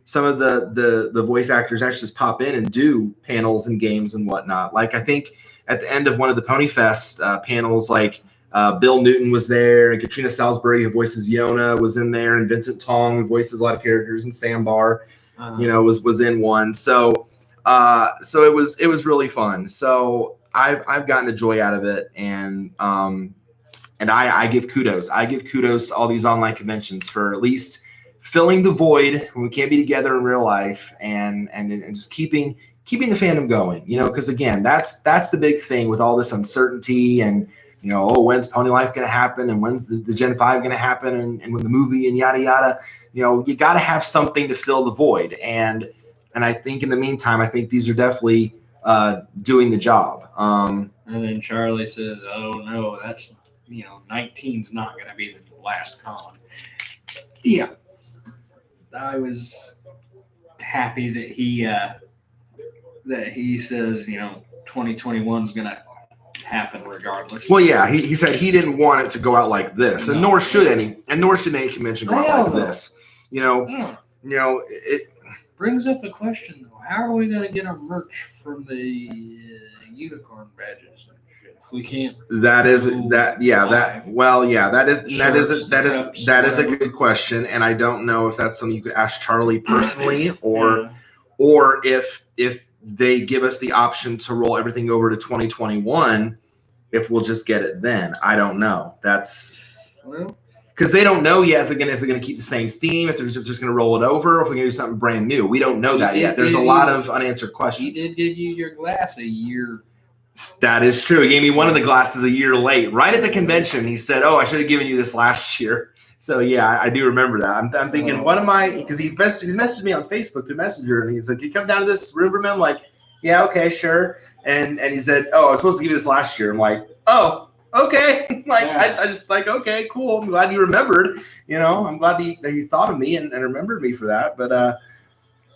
some of the voice actors actually just pop in and do panels and games and whatnot. I think at the end of one of the Pony Fest panels, Bill Newton was there, and Katrina Salisbury, who voices Yona, was in there, and Vincent Tong, who voices a lot of characters, and Sambar, was in one. So it was really fun. So I've gotten a joy out of it, and I give kudos. I give kudos to all these online conventions for at least filling the void when we can't be together in real life, and just keeping the fandom going. Because again, that's the big thing with all this uncertainty, and when's Pony Life going to happen, and when's the Gen 5 going to happen, and when the movie and yada yada. You got to have something to fill the void, and I think in the meantime, I think these are definitely doing the job. And then Charlie says, "Oh no, that's 19's not going to be the last con." Yeah, I was happy that he says 2021 is going to happen regardless. Well, yeah, he said he didn't want it to go out like this, and nor should any convention go out like this. it brings up a question though. How are we going to get our merch from the unicorn badges if we can't? That is a good question, and I don't know if that's something you could ask Charlie personally, or if they give us the option to roll everything over to 2021, if we'll just get it then. I don't know. That's because they don't know yet if they're gonna keep the same theme, if they're just gonna roll it over, or if they're gonna do something brand new. We don't know that yet. There's a lot of unanswered questions. He did give you your glass a year. That is true. He gave me one of the glasses a year late, right at the convention. He said, "Oh, I should have given you this last year." So yeah, I do remember that. I'm thinking, what am I? Because he's messaged me on Facebook through Messenger, and he's like, "You come down to this room for me?" I'm like, "Yeah, okay, sure." And he said, "Oh, I was supposed to give you this last year." I'm like, "Oh, okay." I just like, okay, cool. I'm glad you remembered. I'm glad that you thought of me and remembered me for that. But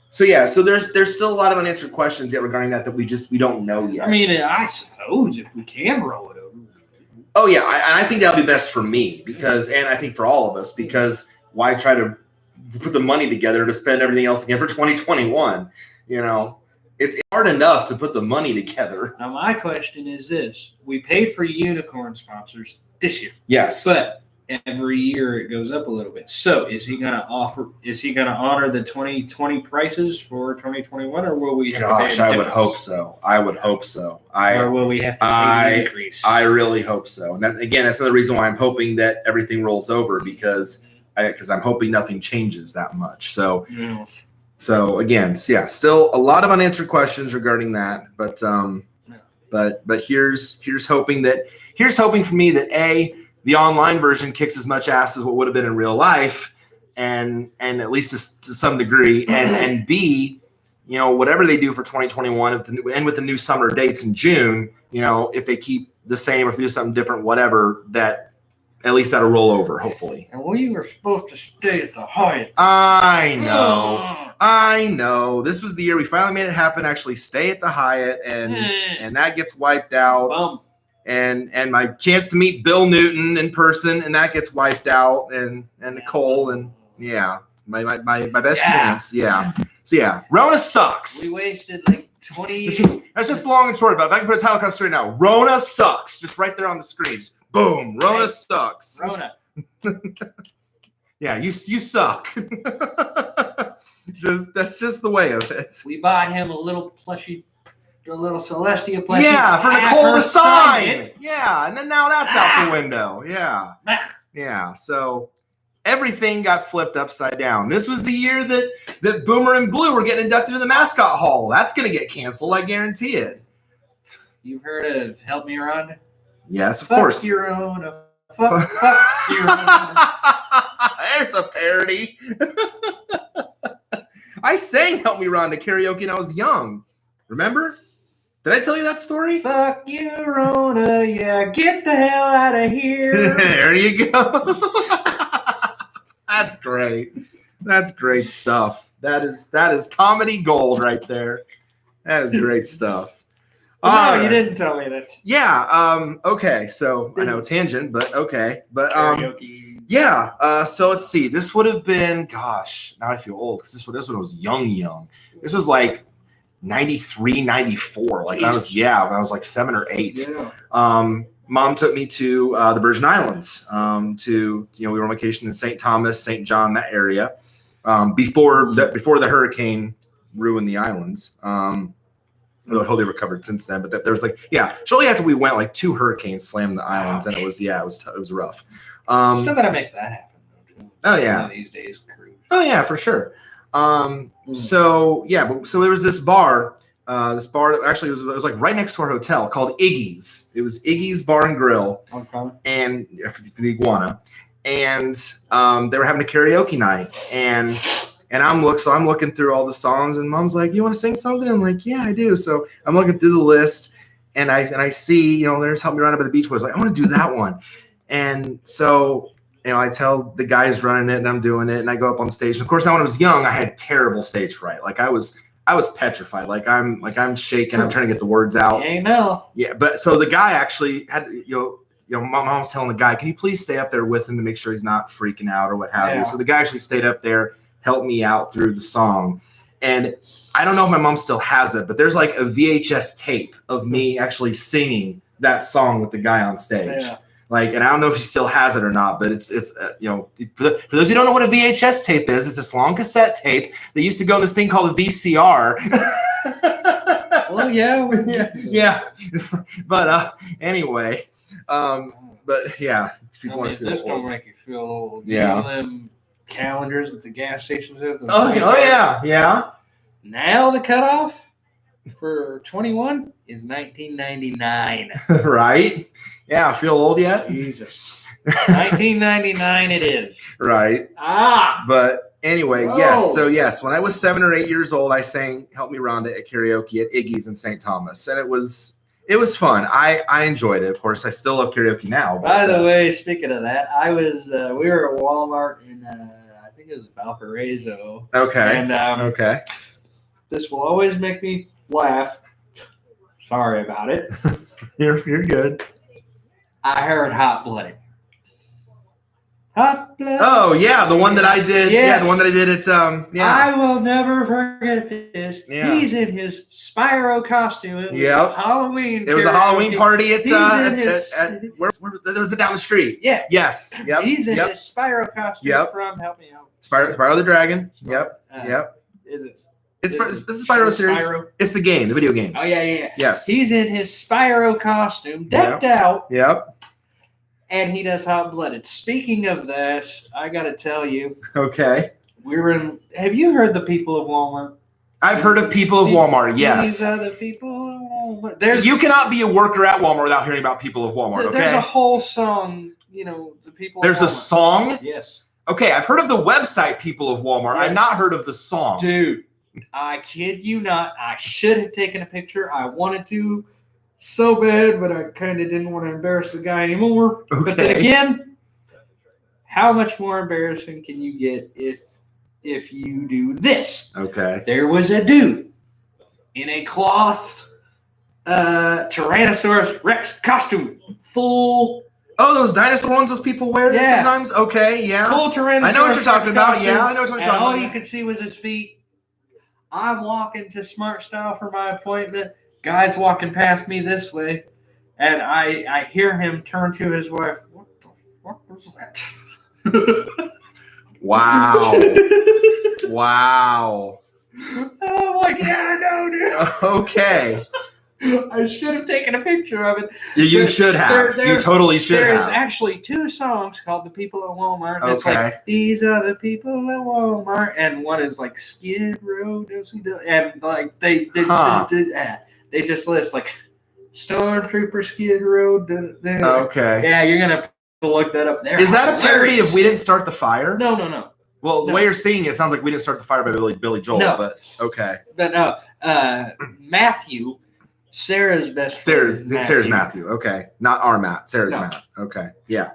so there's still a lot of unanswered questions yet regarding that we don't know yet. I mean, I suppose if we can roll it over. Oh yeah, I think that'll be best for me and I think for all of us, because why try to put the money together to spend everything else again for 2021? It's hard enough to put the money together. Now my question is this: we paid for unicorn sponsors this year. Yes, but every year it goes up a little bit. So is he going to honor the 2020 prices for 2021, or will we have to pay I would hope so. Or will we have to pay the increase? I really hope so. And that's another reason why I'm hoping that everything rolls over, because I'm hoping nothing changes that much. So again, still a lot of unanswered questions regarding that, but here's hoping for me that the online version kicks as much ass as what would have been in real life, and at least to some degree, and B, whatever they do for 2021, and with the new summer dates in June, if they keep the same, or if they do something different, whatever, that at least that'll roll over, hopefully. And we were supposed to stay at the Hyatt. I know. This was the year we finally made it happen. Actually, stay at the Hyatt, and that gets wiped out. And my chance to meet Bill Newton in person, and that gets wiped out, and Nicole, and my best chance. Yeah. So Rona sucks. We wasted like 20. That's just long and short about it. If I can put a title across straight now, Rona sucks. Just right there on the screen. Just boom. Rona sucks. Rona. Yeah, you suck. That's just the way of it. We bought him a little plushie. The little Celestia plushie. Yeah, for Nicole to sign. Yeah, and then now that's out the window. Yeah. Yeah. So everything got flipped upside down. This was the year that Boomer and Blue were getting inducted to the mascot hall. That's going to get canceled, I guarantee it. You've heard of Help Me Rhonda? Yes, of course. Your own. Fuck your own. There's a parody. I sang Help Me Rhonda karaoke when I was young. Remember? Did I tell you that story? Fuck you, Rona. Yeah, get the hell out of here. There you go. That's great. That's great stuff. That is comedy gold right there. That is great stuff. No, you didn't tell me that. Yeah. Okay. So I know tangent, but okay. But karaoke. Yeah. So let's see. This would have been. Gosh, now I feel old because this one was young. This was like 93, 94. Like I was, when I was like 7 or 8. Yeah. Mom took me to the Virgin Islands. We were on vacation in St. Thomas, St. John, that area. Before the hurricane ruined the islands. Although they recovered since then, but there was shortly after we went, like 2 hurricanes slammed the islands, and it was rough. Still gotta make that happen. Oh yeah. One of these days, cruise. Oh yeah, for sure. So there was this bar. This bar that actually was like right next to our hotel called Iggy's. It was Iggy's Bar and Grill, and for the iguana, and they were having a karaoke night, and I'm looking through all the songs, and Mom's like, "You want to sing something?" I'm like, "Yeah, I do." So I'm looking through the list, and I see there's "Help Me Run Up by the Beach Boys." Like, I want to do that one, and so. I tell the guys running it, and I'm doing it, and I go up on stage. And of course, now when I was young, I had terrible stage fright. Like I was petrified. Like I'm shaking. I'm trying to get the words out. I know. Yeah, but so the guy actually had, my mom's telling the guy, "Can you please stay up there with him to make sure he's not freaking out or what have you?" So the guy actually stayed up there, help me out through the song. And I don't know if my mom still has it, but there's like a VHS tape of me actually singing that song with the guy on stage. Yeah. Like, and I don't know if she still has it or not, but it's you know, for those who don't know what a VHS tape is, it's this long cassette tape that used to go in this thing called a VCR. Well, yeah. Yeah. But anyway, but yeah. This don't make you feel old. Yeah. You know them calendars at the gas stations have? Oh yeah. Now the cutoff for 21 is 1999. Right? Yeah, I feel old yet? Jesus. 1999 it is. Right. But anyway, Whoa. yes. So yes, when I was 7 or 8 years old, I sang "Help Me Rhonda" at karaoke at Iggy's in St. Thomas, and it was fun. I enjoyed it. Of course, I still love karaoke now. By the way, speaking of that, I was we were at Walmart in I think it was Valparaiso. Okay. And okay. This will always make me laugh. Sorry about it. You're good. I heard Hot Blooded. Hot Blooded. Oh yeah, the one that I did. Yes. Yeah, the one that I did at I will never forget this. Yeah. He's in his Spyro costume. It was a Halloween. It was a Halloween party at where was it down the street? Yeah. Yes. Yep. He's in his Spyro costume from Help Me Out. Spyro the Dragon. Yep. Is it? This is Spyro series. Spyro? It's the game, the video game. Oh yeah. Yes. He's in his Spyro costume, decked out. Yep. And he does Hot Blooded. Speaking of that, I got to tell you. Okay. Have you heard the people of Walmart? I've heard of people of Walmart. Yes. These are the people of Walmart. You cannot be a worker at Walmart without hearing about people of Walmart. Okay. There's a whole song. You know, the people. There's of Walmart. a song. Yes. Okay, I've heard of the website People of Walmart. Yes. I've not heard of the song. Dude, I kid you not. I should have taken a picture. I wanted to so bad, but I kind of didn't want to embarrass the guy anymore. Okay. But then again, how much more embarrassing can you get if you do this? Okay. There was a dude in a cloth Tyrannosaurus Rex costume, full. Oh, those dinosaur ones those people wear sometimes? Okay, yeah. Full Tyrannosaurus I know what you're talking Rex about. costume, Yeah, I know what you're talking about. all you could see was his feet. I'm walking to Smart Style for my appointment. Guy's walking past me this way, and I hear him turn to his wife. What the fuck was that? Wow. Wow. I'm like, yeah, I know, dude. Okay. I should have taken a picture of it. You should have. You totally should have. There's actually 2 songs called "The People at Walmart." Okay. It's like, these are the people at Walmart, and one is like Skid Row, and like they just list like Stormtrooper, Skid Row. Okay. Yeah, you're gonna have to look that up. Is that a parody of "We Didn't Start the Fire"? No. Well, the way you're seeing it sounds like "We Didn't Start the Fire" by Billy Joel. No. But okay. But no, Matthew. Sarah's best friend. Sarah's Matthew. Okay. Not our Matt. Sarah's No. Matt. Okay. Yeah.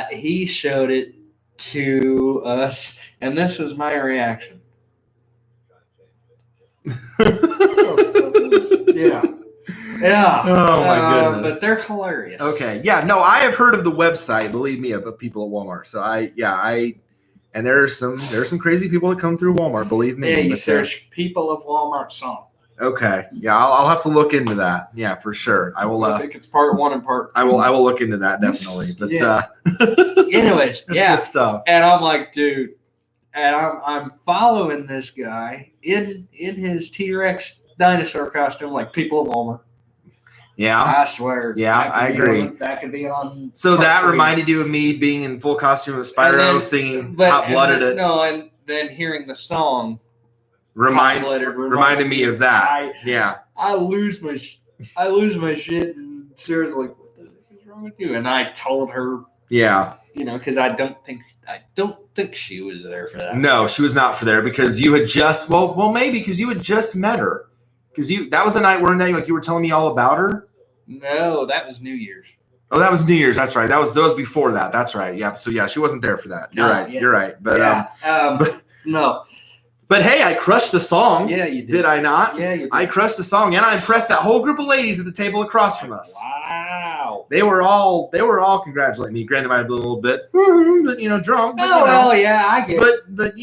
He showed it to us, and this was my reaction. Yeah. Oh my goodness. But they're hilarious. Okay. Yeah. No, I have heard of the website, believe me, of people at Walmart. So and there's some crazy people that come through Walmart, believe me. Yeah, you But, search "People of Walmart" song. Okay. Yeah, I'll have to look into that. Yeah, for sure. I will. I think it's part 1 and part 2. I will look into that definitely. But anyways, that's yeah, good stuff. and I'm like, dude, and I'm following this guy in his T-Rex dinosaur costume, like "People of Walmart." Yeah. I swear. Yeah, I agree. That could be on. So that 3. reminded you of me being in full costume of Spyro singing "Hot Blooded." No, and then hearing the song reminded me of that. I lose my shit, and Sarah's like, "What the heck is wrong with you?" And I told her, because I don't think she was there for that. No, she was not for there because you had just maybe because you had just met her because that was the night you were telling me all about her. No, that was New Year's. Oh, that was New Year's. That's right. That was before that. That's right. Yeah. So yeah, she wasn't there for that. You're right. Yeah. You're right. But no. But hey, I crushed the song. Yeah, you did. Did I not? Yeah, you did. I crushed the song, and I impressed that whole group of ladies at the table across from us. Wow. They were all congratulating me. Granted, they might have been a little bit, drunk. But, yeah, I get it. But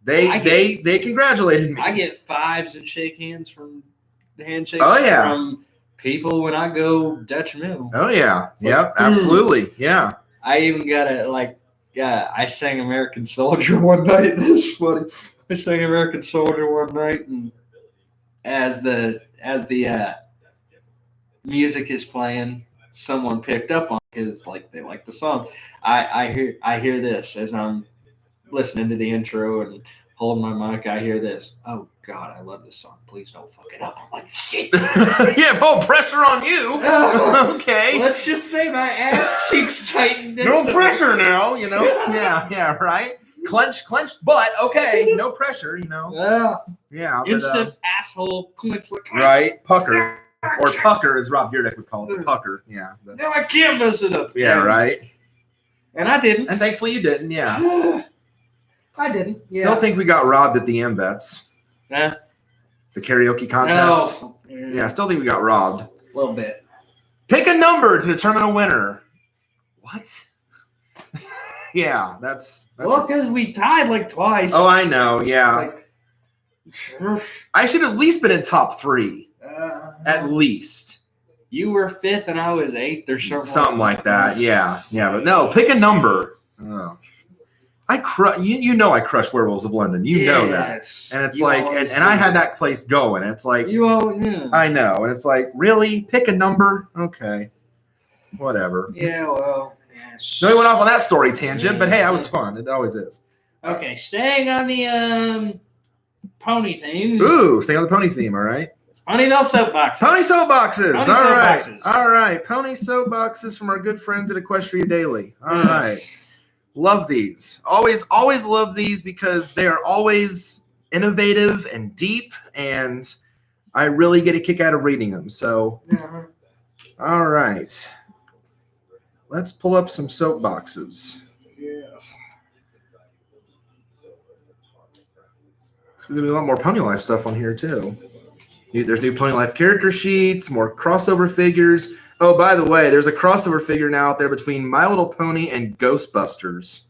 They congratulated me. I get 5s and shake hands from handshakes from people when I go Dutch Mill. Oh yeah. Yep, absolutely. Yeah. I even got I sang American Soldier one night. This is funny. I sang American Soldier one night, and as the music is playing, someone picked up on because they like the song. I hear this as I'm listening to the intro and holding my mic. I hear this. Oh God, I love this song. Please don't fuck it up. I'm like, shit. Yeah, pressure on you. Okay. Let's just say my ass cheeks tightened. No pressure now, Yeah, right. Clenched butt. Okay, no pressure, Yeah. Instant asshole clench. Right, pucker. Or pucker, as Rob Beardeck would call it, the pucker. Yeah. No, I can't mess it up. Yeah, right. And I didn't. And thankfully you didn't, yeah. I didn't. Yeah. Still think we got robbed at the MVets. Yeah. The karaoke contest. No. Yeah, I still think we got robbed. A little bit. Pick a number to determine a winner. What? Yeah, that's because we tied twice. Oh, I know. Yeah. I should have at least been in top 3. At least. You were 5th and I was 8th or something. Something like that. Yeah. Yeah, but no, pick a number. Oh. I crushed Werewolves of London. You know that. And it's and I had that place going. It's like I know. And it's like, really? Pick a number? Okay. Whatever. Yeah, well. Yes. No, we went off on that story tangent, but hey, I was fun. It always is. Okay, staying on the pony theme. Ooh, staying on the pony theme, all right. Ponyville Soapbox. Pony Soapboxes. All right. Pony Soapboxes from our good friends at Equestria Daily. All right. Love these. Always love these because they are always innovative and deep, and I really get a kick out of reading them. So, all right. Let's pull up some soapboxes. Yeah. So there's a lot more Pony Life stuff on here, too. There's new Pony Life character sheets, more crossover figures. Oh, by the way, there's a crossover figure now out there between My Little Pony and Ghostbusters.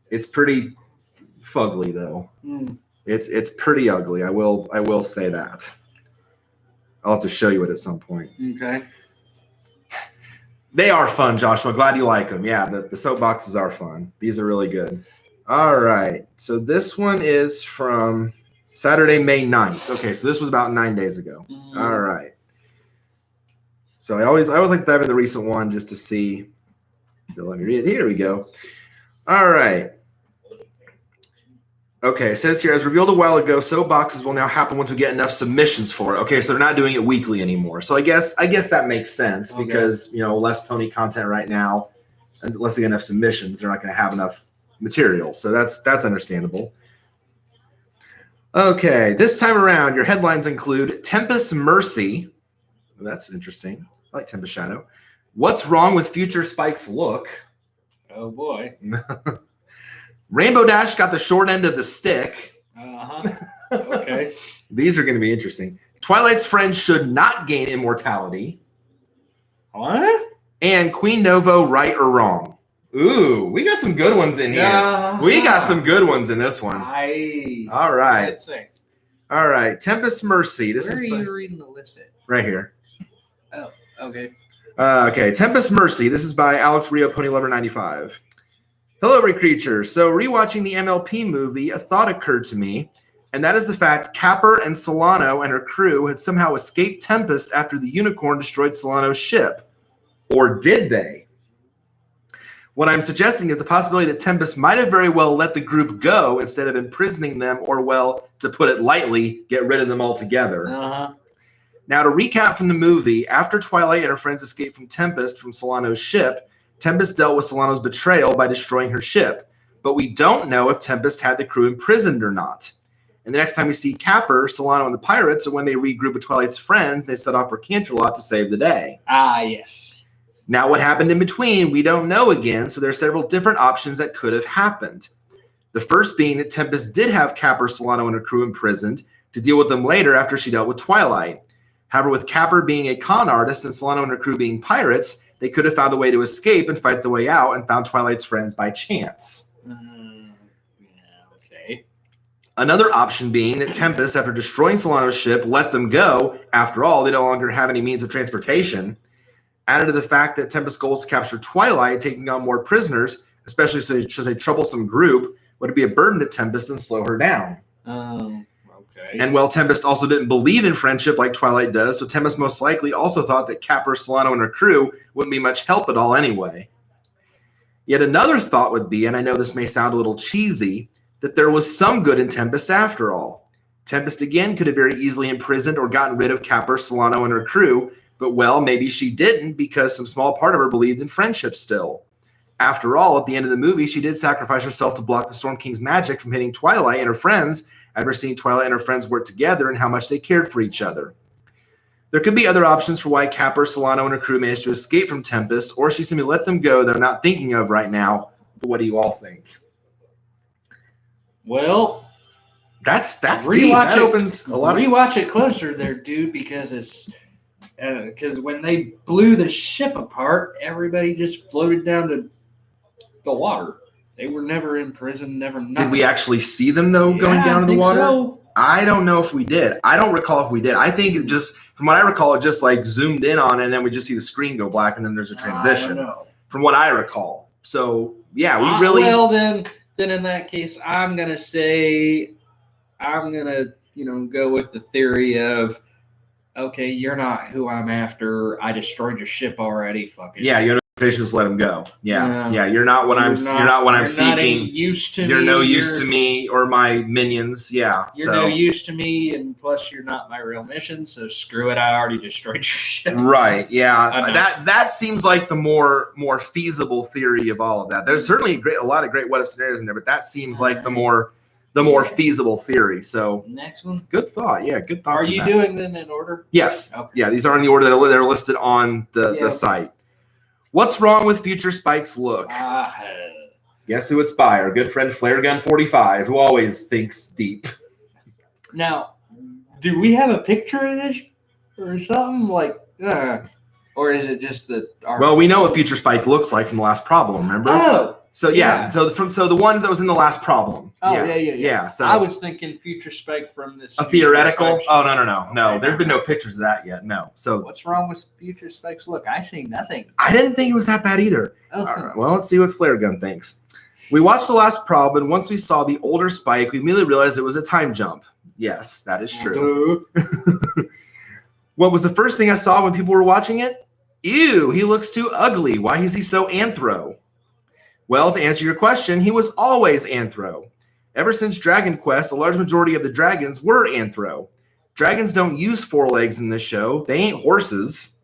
It's pretty fugly, though. It's pretty ugly. I will say that. I'll have to show you it at some point. Okay. They are fun, Joshua. Glad you like them. Yeah, the soapboxes are fun. These are really good. All right. So this one is from Saturday, May 9th. Okay, so this was about 9 days ago. All right. So I always like to dive into the recent one just to see. Let me read it. Here we go. All right. Okay, it says here, as revealed a while ago, soapboxes will now happen once we get enough submissions for it. Okay, so they're not doing it weekly anymore. So I guess that makes sense because less pony content right now, unless they get enough submissions, they're not going to have enough material. So that's understandable. Okay, this time around, your headlines include Tempest Mercy. That's interesting. I like Tempest Shadow. What's wrong with future Spike's look? Oh boy. Rainbow Dash got the short end of the stick. Okay. These are going to be interesting. Twilight's friends should not gain immortality. What? And Queen Novo, right or wrong? Ooh, we got some good ones in here. We got some good ones in this one. All right. Let's see. All right. Tempest Mercy. Where are you reading the list at? Right here. Oh, okay. Okay. Tempest Mercy. This is by Alex Rio, Pony Lover 95. Hello, every creature. So rewatching the MLP movie, a thought occurred to me, and that is the fact Capper and Solano and her crew had somehow escaped Tempest after the unicorn destroyed Solano's ship. Or did they? What I'm suggesting is the possibility that Tempest might have very well let the group go instead of imprisoning them, or, well, to put it lightly, get rid of them altogether. Now, to recap from the movie, after Twilight and her friends escaped from Tempest from Solano's ship, Tempest dealt with Solano's betrayal by destroying her ship, but we don't know if Tempest had the crew imprisoned or not. And the next time we see Capper, Solano, and the pirates are when they regroup with Twilight's friends, they set off for Canterlot to save the day. Yes. Now, what happened in between, we don't know again, so there are several different options that could have happened. The first being that Tempest did have Capper, Solano, and her crew imprisoned to deal with them later after she dealt with Twilight. However, with Capper being a con artist and Solano and her crew being pirates, they could have found a way to escape and fight the way out and found Twilight's friends by chance. Okay. Another option being that Tempest, after destroying Solano's ship, let them go. After all, they no longer have any means of transportation. Added to the fact that Tempest's goal is to capture Twilight, taking on more prisoners, especially since she's a troublesome group, would be a burden to Tempest and slow her down. Okay. And Tempest also didn't believe in friendship like Twilight does, so Tempest most likely also thought that Capper, Solano, and her crew wouldn't be much help at all anyway. Yet another thought would be, and I know this may sound a little cheesy, that there was some good in Tempest after all. Tempest again could have very easily imprisoned or gotten rid of Capper, Solano, and her crew, but well, maybe she didn't because some small part of her believed in friendship still. After all, at the end of the movie, she did sacrifice herself to block the Storm King's magic from hitting Twilight and her friends, after seeing Twilight and her friends work together and how much they cared for each other. There could be other options for why Capper, Solano, and her crew managed to escape from Tempest, or she simply let them go that I'm not thinking of right now. But what do you all think? Well, that's deep. That opens a lot. Rewatch it closer there, dude, because it's because when they blew the ship apart, everybody just floated down to the water. They were never in prison, never. Nothing. Did we actually see them though going down to the water? So. I don't know if we did. I don't recall if we did. I think it just, from what I recall, it just like zoomed in on, and then we just see the screen go black, and then there's a transition. I don't know. From what I recall. So yeah, we really. Well, then in that case, I'm gonna go with the theory of, okay, you're not who I'm after. I destroyed your ship already. Fuck it. Yeah, you're no patient. Just let him go. Yeah. You're not what I'm seeking. You're no use to me or my minions. Yeah. You're no use to me, and plus you're not my real mission. So screw it. I already destroyed your ship. Right. Yeah. That seems like the more feasible theory of all of that. There's certainly a lot of great what if scenarios in there, but that seems like the more feasible theory. So next one. Good thought. Yeah. Good thoughts. Are you doing them in order? Yes. Okay. Yeah. These are in the order that are listed on the site. What's wrong with future Spike's look? Guess who it's by? Our good friend Flare Gun 45, who always thinks deep. Now, do we have a picture of this or something like? Or is it just the? Well, we know what future Spike looks like from the last problem. Remember? Oh. So yeah. So the one that was in the last problem. Oh yeah. So I was thinking future Spike from this. A theoretical? Oh no. There's been no pictures of that yet. No. So what's wrong with future Spike's look? I see nothing. I didn't think it was that bad either. Okay. All right, well, let's see what Flare Gun thinks. We watched the last problem, and once we saw the older Spike, we immediately realized it was a time jump. Yes, that is true. What was the first thing I saw when people were watching it? Ew, he looks too ugly. Why is he so anthro? Well, to answer your question, he was always anthro. Ever since Dragon Quest, a large majority of the dragons were anthro. Dragons don't use forelegs in this show. They ain't horses.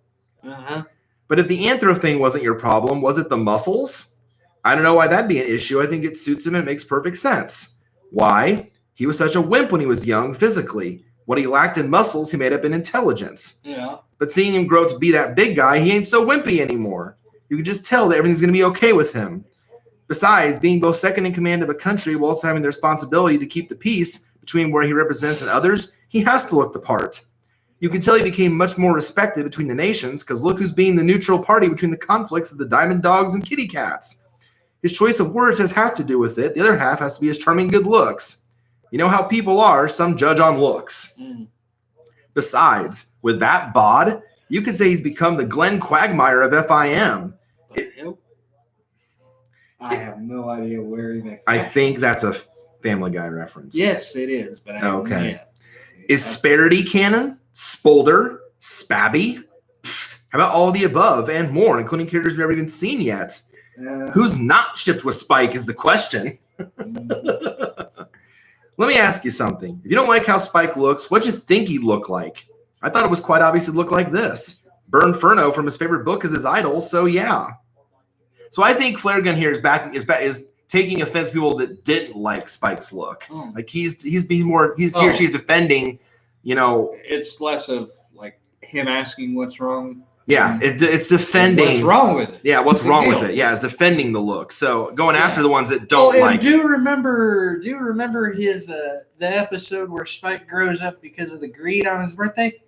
Uh-huh. But if the anthro thing wasn't your problem, was it the muscles? I don't know why that'd be an issue. I think it suits him and makes perfect sense. Why? He was such a wimp when he was young physically. What he lacked in muscles, he made up in intelligence. Yeah. But seeing him grow to be that big guy, he ain't so wimpy anymore. You can just tell that everything's going to be okay with him. Besides, being both second in command of a country while also having the responsibility to keep the peace between where he represents and others, he has to look the part. You can tell he became much more respected between the nations because look who's being the neutral party between the conflicts of the Diamond Dogs and Kitty Cats. His choice of words has half to do with it. The other half has to be his charming good looks. You know how people are. Some judge on looks. Besides, with that bod, you could say he's become the Glenn Quagmire of FIM. I have no idea where he makes. I think that's a Family Guy reference. Yes, it is. But okay. Is Sparity canon? Spolder? Spabby? How about all of the above and more, including characters we've never even seen yet? Who's not shipped with Spike is the question. Let me ask you something. If you don't like how Spike looks, what'd you think he'd look like? I thought it was quite obvious he'd look like this. Burn Furno from his favorite book is his idol, so yeah. So I think Flare Gun here is taking offense to people that didn't like Spike's look. Like he's being more he or she's defending, It's less of like him asking what's wrong. Yeah, it's defending what's wrong with it. Yeah, what's wrong with it? Yeah, it's defending the look. So going after the ones that don't like. Do you remember his the episode where Spike grows up because of the greed on his birthday?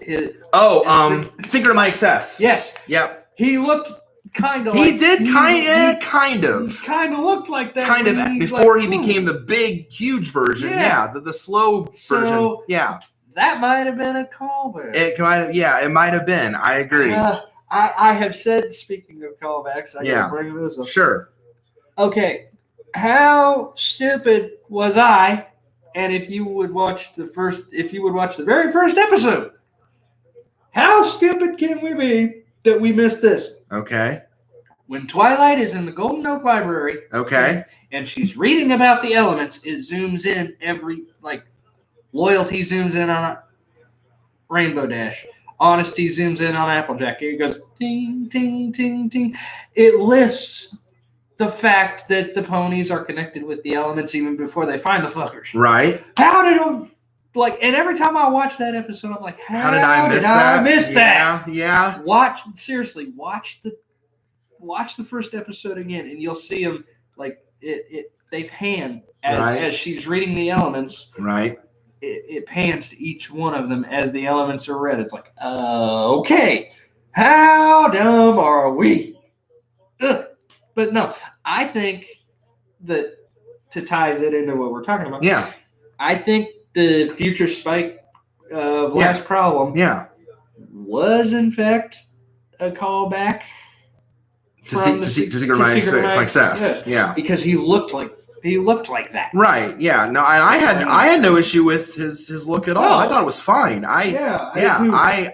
Secret of My Excess. Yes. Yep. He looked kind of. He did kind of looked like that. Kind of before he became the big, huge version. Yeah, the slow version. Yeah, that might have been a callback. It might have been. I agree. I have said, speaking of callbacks, I gotta bring this up. Sure. Okay, how stupid was I? And if you would watch the very first episode, how stupid can we be that we missed this? Okay. When Twilight is in the Golden Oak Library, and she's reading about the elements, it zooms in loyalty zooms in on Rainbow Dash. Honesty zooms in on Applejack. It goes ding, ding, ding, ding. It lists the fact that the ponies are connected with the elements even before they find the fuckers. Right. How did and every time I watch that episode, I'm like, how did I miss that? Yeah. Watch the first episode again, and you'll see them they pan as she's reading the elements. Right. It pans to each one of them as the elements are read. It's like, okay, how dumb are we? Ugh. But no, I think that to tie that into what we're talking about, I think the future Spike of Last Problem was in fact a callback to Secret Success. Yeah, because he looked like that. Right. Yeah. No, and I had no issue with his look at all. I thought it was fine. I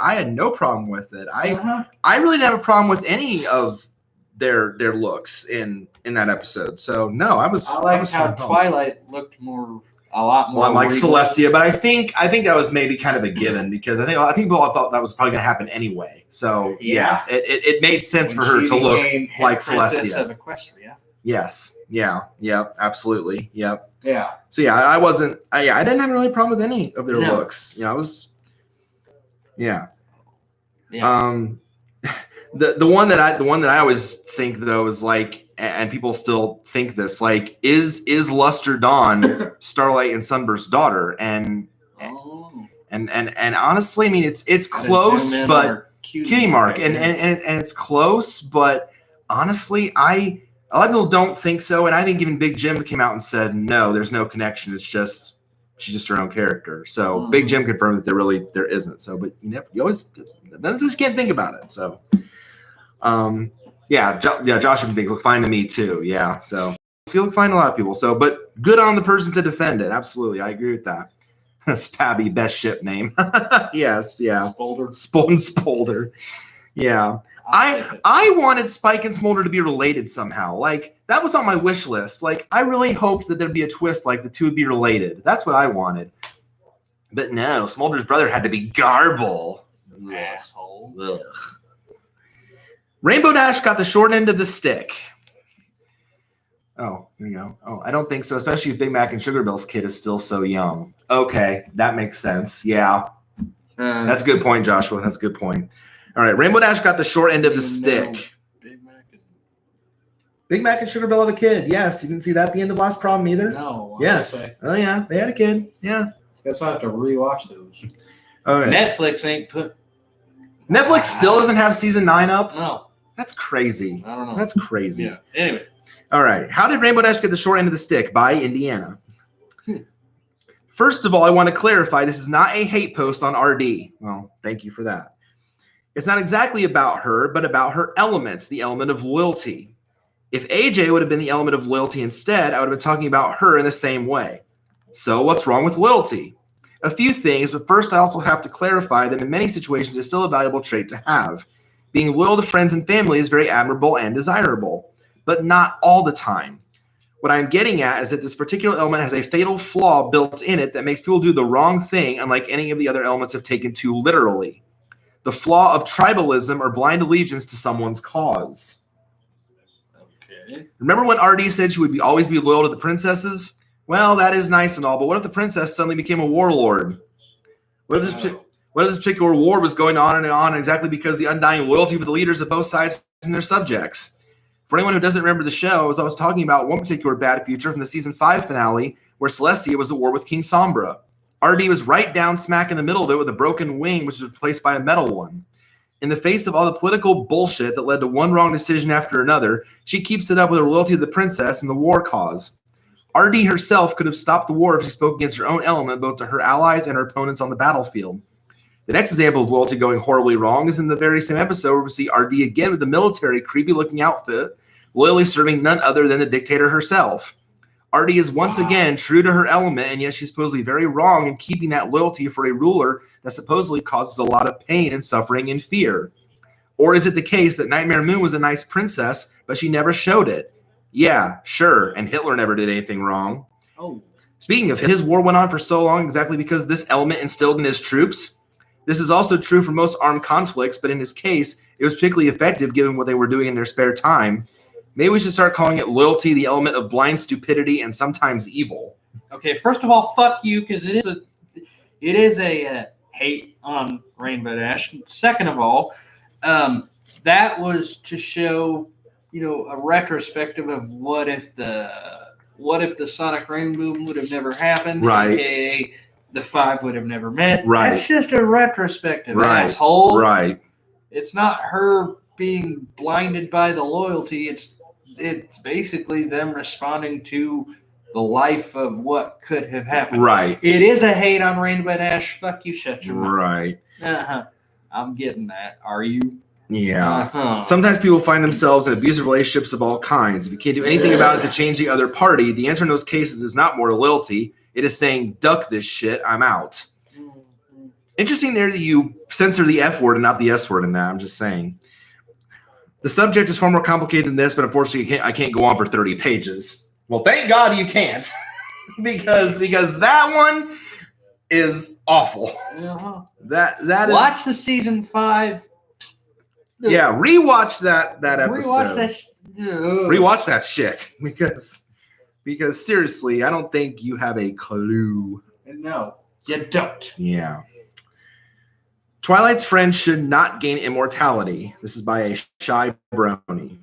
had no problem with it. I really didn't have a problem with any of their looks in that episode. So no, I liked how Twilight looked a lot more. Well, I'm like Celestia, but I think that was maybe kind of a given because I think people thought that was probably going to happen anyway. So it made sense for her to look like Celestia. Of Equestria. Yes. Yeah. Yep. Absolutely. Yep. Yeah. So I wasn't. I didn't have really a problem with any of their looks. I was. Yeah. Yeah. The one that I always think though is like, and people still think this, like, is Luster Dawn Starlight and Sunburst's daughter? And honestly, I mean, it's close, but cutie mark, and it's close, but honestly, a lot of people don't think so, and I think even Big Jim came out and said, no, there's no connection. It's just she's just her own character. So Big Jim confirmed that there isn't. So, but you always just can't think about it. So. Joshua thinks look fine to me too. Yeah, so I feel fine to a lot of people. So, but good on the person to defend it. Absolutely, I agree with that. Spabby, best ship name. Yes, yeah. Spolder. Yeah, I wanted Spike and Smolder to be related somehow. Like that was on my wish list. Like I really hoped that there'd be a twist, like the two would be related. That's what I wanted. But no, Smolder's brother had to be Garble. Asshole. Ugh. Rainbow Dash got the short end of the stick. Oh, here you go. Oh, I don't think so, especially if Big Mac and Sugar Bill's kid is still so young. Okay, that makes sense. Yeah. That's a good point, Joshua. That's a good point. All right, Rainbow Dash got the short end of the stick. Big Mac and Sugar Bill have a kid. Yes, you didn't see that at the end of Last Problem either? No. Yes. Oh, yeah, they had a kid. Yeah. Guess I have to rewatch those. Okay. Netflix still doesn't have season 9 up? No. That's crazy. I don't know. That's crazy. Yeah. Anyway. All right. How did Rainbow Dash get the short end of the stick? By Indiana. First of all, I want to clarify this is not a hate post on RD. Well, thank you for that. It's not exactly about her, but about her elements, the element of loyalty. If AJ would have been the element of loyalty instead, I would have been talking about her in the same way. So what's wrong with loyalty? A few things, but first I also have to clarify that in many situations it's still a valuable trait to have. Being loyal to friends and family is very admirable and desirable, but not all the time. What I'm getting at is that this particular element has a fatal flaw built in it that makes people do the wrong thing, unlike any of the other elements have taken too literally. The flaw of tribalism or blind allegiance to someone's cause. Okay. Remember when RD said she would always be loyal to the princesses? Well, that is nice and all, but what if the princess suddenly became a warlord? What if this particular war was going on and on exactly because the undying loyalty for the leaders of both sides and their subjects? For anyone who doesn't remember the show, I was talking about one particular bad future from the season 5 finale where Celestia was at war with King Sombra. RD was right down smack in the middle of it with a broken wing, which was replaced by a metal one. In the face of all the political bullshit that led to one wrong decision after another, she keeps it up with her loyalty to the princess and the war cause. RD herself could have stopped the war if she spoke against her own element, both to her allies and her opponents on the battlefield. The next example of loyalty going horribly wrong is in the very same episode where we see RD again with the military creepy-looking outfit, loyally serving none other than the dictator herself. RD is once again true to her element, and yet she's supposedly very wrong in keeping that loyalty for a ruler that supposedly causes a lot of pain and suffering and fear. Or is it the case that Nightmare Moon was a nice princess, but she never showed it? Yeah, sure, and Hitler never did anything wrong. Oh. Speaking of, his war went on for so long exactly because this element instilled in his troops. This is also true for most armed conflicts, but in his case, it was particularly effective given what they were doing in their spare time. Maybe we should start calling it loyalty, the element of blind stupidity and sometimes evil. Okay, first of all, fuck you, because it is a hate on Rainbow Dash. Second of all, that was to show, a retrospective of what if the Sonic Rainbow would have never happened, right? AKA the 5 would have never met. Right. That's just a retrospective, right. asshole. Right. It's not her being blinded by the loyalty. It's basically them responding to the life of what could have happened. Right. It is a hate on Rainbow Dash. Fuck you, shut your mouth. Right. I'm getting that. Are you? Yeah. Sometimes people find themselves in abusive relationships of all kinds. If you can't do anything about it to change the other party, the answer in those cases is not more loyalty. It is saying, duck this shit, I'm out. Interesting there that you censor the F word and not the S word in that. I'm just saying. The subject is far more complicated than this, but unfortunately I can't go on for 30 pages. Well, thank God you can't. because that one is awful. Uh-huh. That is... Watch the season 5. Yeah, rewatch that episode. Rewatch that shit because seriously, I don't think you have a clue. No, you don't. Yeah. Twilight's friends should not gain immortality. This is by a shy brony.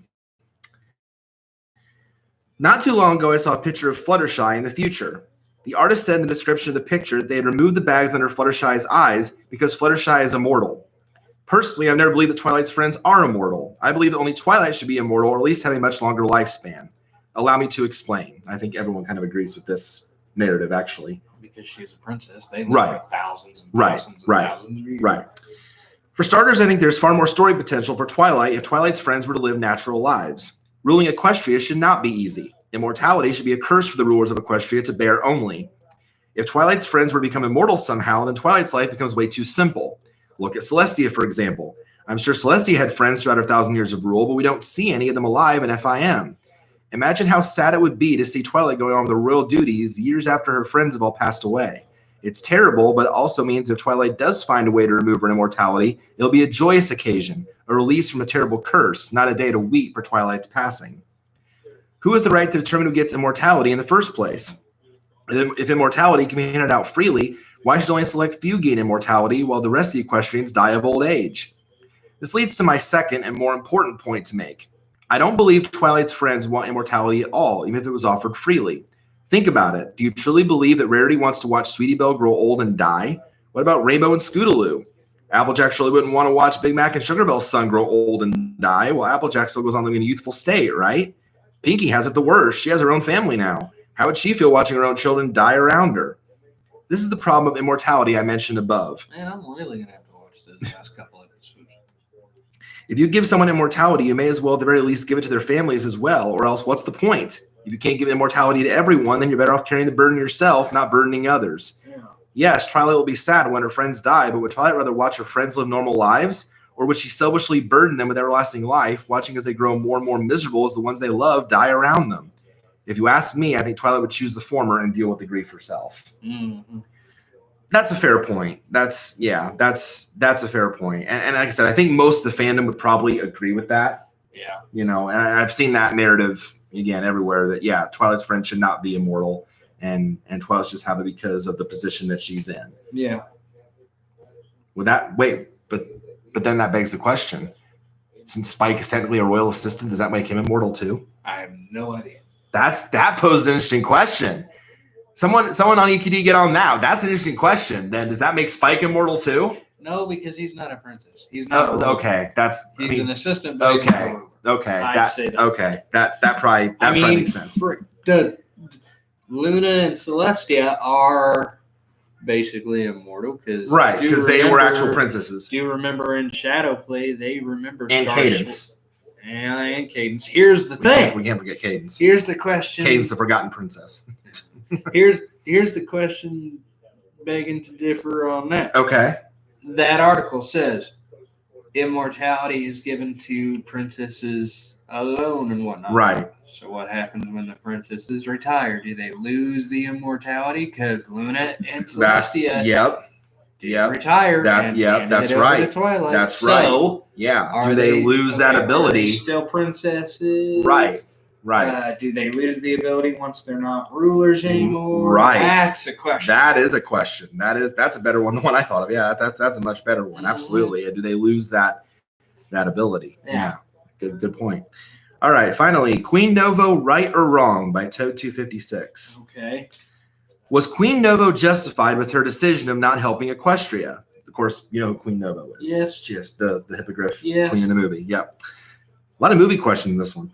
Not too long ago, I saw a picture of Fluttershy in the future. The artist said in the description of the picture that they had removed the bags under Fluttershy's eyes because Fluttershy is immortal. Personally, I've never believed that Twilight's friends are immortal. I believe that only Twilight should be immortal or at least have a much longer lifespan. Allow me to explain. I think everyone kind of agrees with this narrative, actually. Because she's a princess. They live for thousands and thousands and thousands of years. Right. For starters, I think there's far more story potential for Twilight if Twilight's friends were to live natural lives. Ruling Equestria should not be easy. Immortality should be a curse for the rulers of Equestria to bear only. If Twilight's friends were to become immortal somehow, then Twilight's life becomes way too simple. Look at Celestia, for example. I'm sure Celestia had friends throughout her 1,000 years of rule, but we don't see any of them alive in FIM. Imagine how sad it would be to see Twilight going on with her royal duties years after her friends have all passed away. It's terrible, but it also means if Twilight does find a way to remove her immortality, it'll be a joyous occasion, a release from a terrible curse, not a day to weep for Twilight's passing. Who has the right to determine who gets immortality in the first place? If immortality can be handed out freely, why should only a select few gain immortality while the rest of the equestrians die of old age? This leads to my second and more important point to make. I don't believe Twilight's friends want immortality at all, even if it was offered freely. Think about it. Do you truly believe that Rarity wants to watch Sweetie Belle grow old and die? What about Rainbow and Scootaloo? Applejack surely wouldn't want to watch Big Mac and Sugar Belle's son grow old and die, while Applejack still goes on living in a youthful state, right? Pinkie has it the worst. She has her own family now. How would she feel watching her own children die around her? This is the problem of immortality I mentioned above. Man, I'm really going to have to watch those last couple episodes. If you give someone immortality, you may as well at the very least give it to their families as well, or else what's the point? If you can't give immortality to everyone, then you're better off carrying the burden yourself, not burdening others. Yeah. Yes, Twilight will be sad when her friends die, but would Twilight rather watch her friends live normal lives? Or would she selfishly burden them with everlasting life, watching as they grow more and more miserable as the ones they love die around them? If you ask me, I think Twilight would choose the former and deal with the grief herself. Mm-hmm. That's a fair point. That's a fair point. And like I said, I think most of the fandom would probably agree with that. Yeah. And I've seen that narrative again everywhere that Twilight's friend should not be immortal and Twilight's just have it because of the position that she's in. Yeah. But then that begs the question. Since Spike is technically a royal assistant, does that make him immortal too? I have no idea. That poses an interesting question. Someone on EQD get on now. That's an interesting question. Then does that make Spike immortal too? No, because he's not a princess. He's not. Oh, okay. He's an assistant. But he's not a ruler. Okay. I'd say that. Okay. That probably makes sense. The Luna and Celestia are basically immortal because they were actual princesses. Do you remember in Shadowplay they remember Cadence and Cadence? Here's the thing. We can't forget Cadence. Here's the question. Cadence, the forgotten princess. Here's the question, begging to differ on that. Okay. That article says immortality is given to princesses alone and whatnot. Right. So what happens when the princesses retire? Do they lose the immortality? Because Luna and Celestia That's retire. right. To Twilight. That's so, right. Yeah. Do they lose that ability? Are they still princesses? Right. Right. Do they lose the ability once they're not rulers anymore? Right. That's a question. That is a question. That's a better one than one I thought of. Yeah, that's a much better one. Mm-hmm. Absolutely. Do they lose that ability? Yeah. Good point. All right. Finally, Queen Novo, right or wrong by Toad 256. Okay. Was Queen Novo justified with her decision of not helping Equestria? Of course, you know who Queen Novo is. Yes. Just the hippogriff queen in the movie. Yep. A lot of movie questions in this one.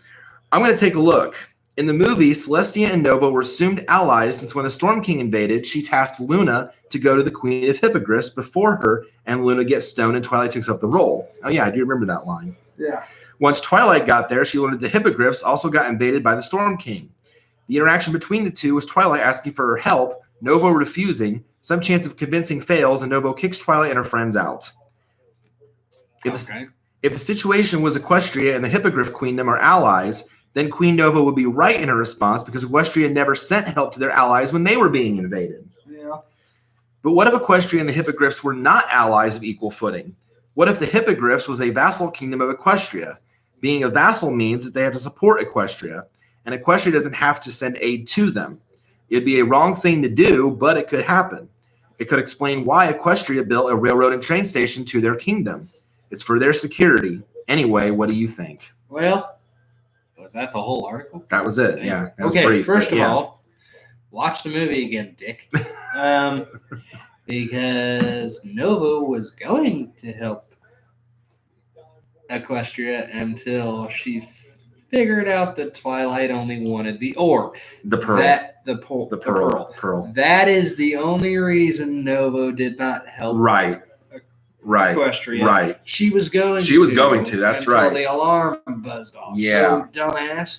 I'm going to take a look. In the movie, Celestia and Novo were assumed allies since when the Storm King invaded, she tasked Luna to go to the Queen of Hippogriffs before her, and Luna gets stoned and Twilight takes up the role. Oh, yeah, I do remember that line. Yeah. Once Twilight got there, she learned that the Hippogriffs also got invaded by the Storm King. The interaction between the two was Twilight asking for her help, Novo refusing, some chance of convincing fails, and Novo kicks Twilight and her friends out. If the situation was Equestria and the Hippogriff Queendom are allies, then Queen Novo would be right in her response because Equestria never sent help to their allies when they were being invaded. Yeah. But what if Equestria and the Hippogriffs were not allies of equal footing? What if the Hippogriffs was a vassal kingdom of Equestria? Being a vassal means that they have to support Equestria, and Equestria doesn't have to send aid to them. It'd be a wrong thing to do, but it could happen. It could explain why Equestria built a railroad and train station to their kingdom. It's for their security. Anyway, what do you think? Well, was that the whole article? That was it. Yeah. That was okay. brief, first of all, watch the movie again, Dick. Because Novo was going to help Equestria until she figured out that Twilight only wanted the orb. The pearl. The pearl. That is the only reason Novo did not help. Right. Equestria. Right. She was going to. That's until right. the alarm buzzed off. Yeah. So, dumbass,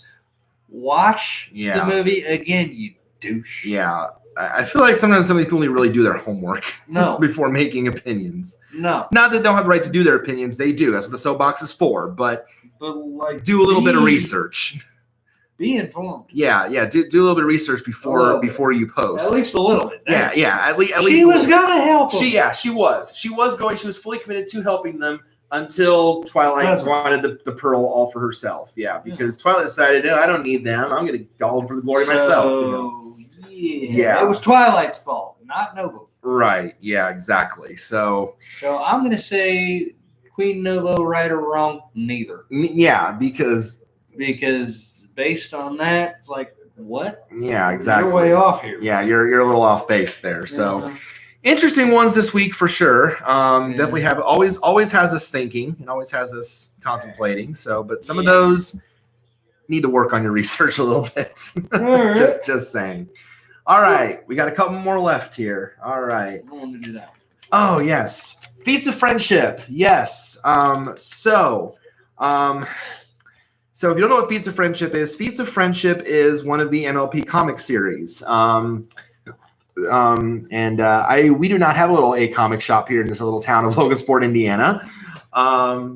watch the movie again, you douche. Yeah. I feel like sometimes some of these people really do their homework before making opinions. No. Not that they don't have the right to do their opinions. They do. That's what the soapbox is for. But like, do a little bit of research. Be informed. Yeah. Do a little bit of research before you post. At least a little bit. Yeah. At least she was gonna help them. She was. She was fully committed to helping them until Twilight wanted the pearl all for herself. Yeah, because Twilight decided, I don't need them. I'm gonna go for the glory myself. You know? Yeah. It was Twilight's fault, not Novo. Right. Yeah. Exactly. So I'm gonna say Queen Novo, right or wrong, neither. Yeah, because based on that, it's like, what? Yeah, exactly. You're way off here. Yeah, you're a little off base there. So interesting ones this week for sure. Definitely have always has us thinking and always has us contemplating. So, but some of those need to work on your research a little bit. Right. just saying. All right, we got a couple more left here. All right. I want to do that. Oh yes, Feats of Friendship. Yes. So if you don't know what Feats of Friendship is one of the MLP comic series. We do not have a little comic shop here in this little town of Logansport, Indiana.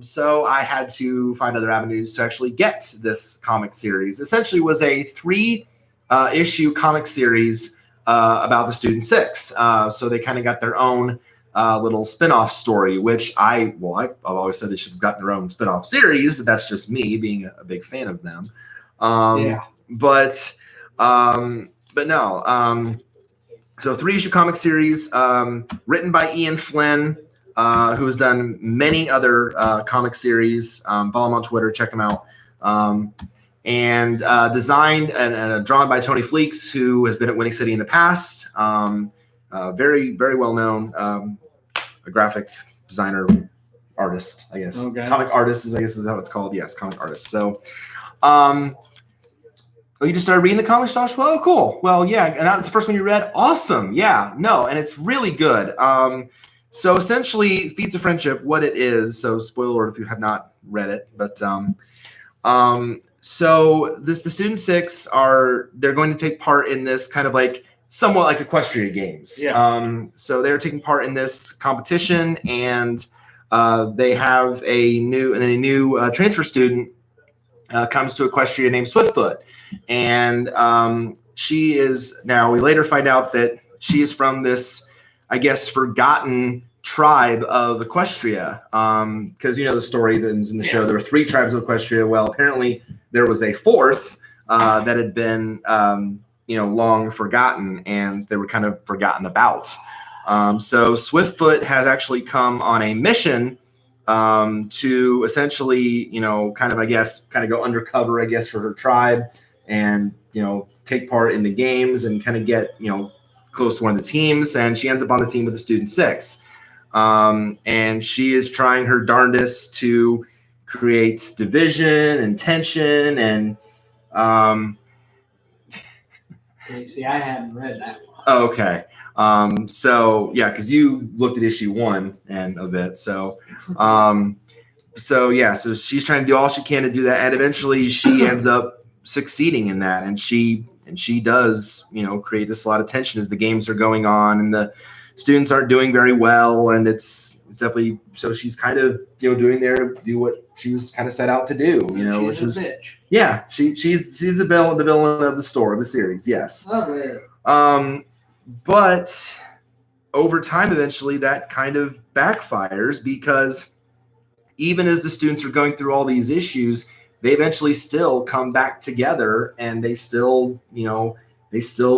So I had to find other avenues to actually get this comic series. Essentially was a 3-issue comic series about the Student Six. So they kind of got their own little spin-off story, which I've always said they should have gotten their own spin-off series, but that's just me being a big fan of them. But no. So 3-issue comic series written by Ian Flynn, who has done many other comic series. Follow him on Twitter, check him out. And designed and drawn by Tony Fleeks, who has been at Winning City in the past. Very, very well known a graphic designer artist, I guess. Okay. Comic artist is how it's called. Yes, comic artist. So, you just started reading the comics, Joshua? Oh, cool. Well, yeah, and that was the first one you read. Awesome. Yeah, no, and it's really good. So essentially, Feats of Friendship, what it is. So, spoiler alert if you have not read it, but so the student 6 they're going to take part in this kind of like somewhat like Equestria games. Yeah. So they're taking part in this competition, and they have a new transfer student comes to Equestria named Swiftfoot, and she is now. We later find out that she is from this, I guess, forgotten tribe of Equestria, because you know the story that's in the show. There were 3 tribes of Equestria. Well, apparently there was a 4th that had been long forgotten, and they were kind of forgotten about. So Swiftfoot has actually come on a mission to essentially kind of go undercover, I guess, for her tribe, and take part in the games and kind of get close to one of the teams. And she ends up on the team with the student 6. And she is trying her darndest to create division and tension. And see, I haven't read that one. Okay. So yeah, because you looked at issue 1 and of it. So so she's trying to do all she can to do that, and eventually she ends up succeeding in that, and she does create this a lot of tension as the games are going on, and the students aren't doing very well, and it's definitely so she's kind of do what she was kind of set out to do, which is bitch. Yeah, she's the villain of the series, yes. Lovely. But over time, eventually that kind of backfires, because even as the students are going through all these issues, they eventually still come back together, and they still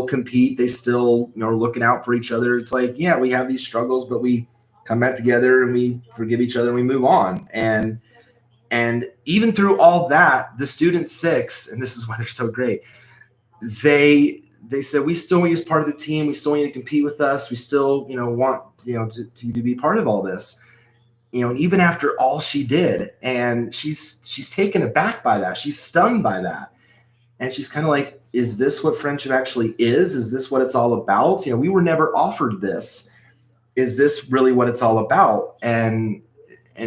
compete. They still, are looking out for each other. It's like, yeah, we have these struggles, but we come back together and we forgive each other and we move on. And even through all that, the student 6, and this is why they're so great, they said, we still want you as part of the team. We still want you to compete with us. We still, want, to be part of all this, even after all she did. And she's taken aback by that. She's stunned by that. And she's kind of like, is this what friendship actually is? Is this what it's all about? We were never offered this. Is this really what it's all about? And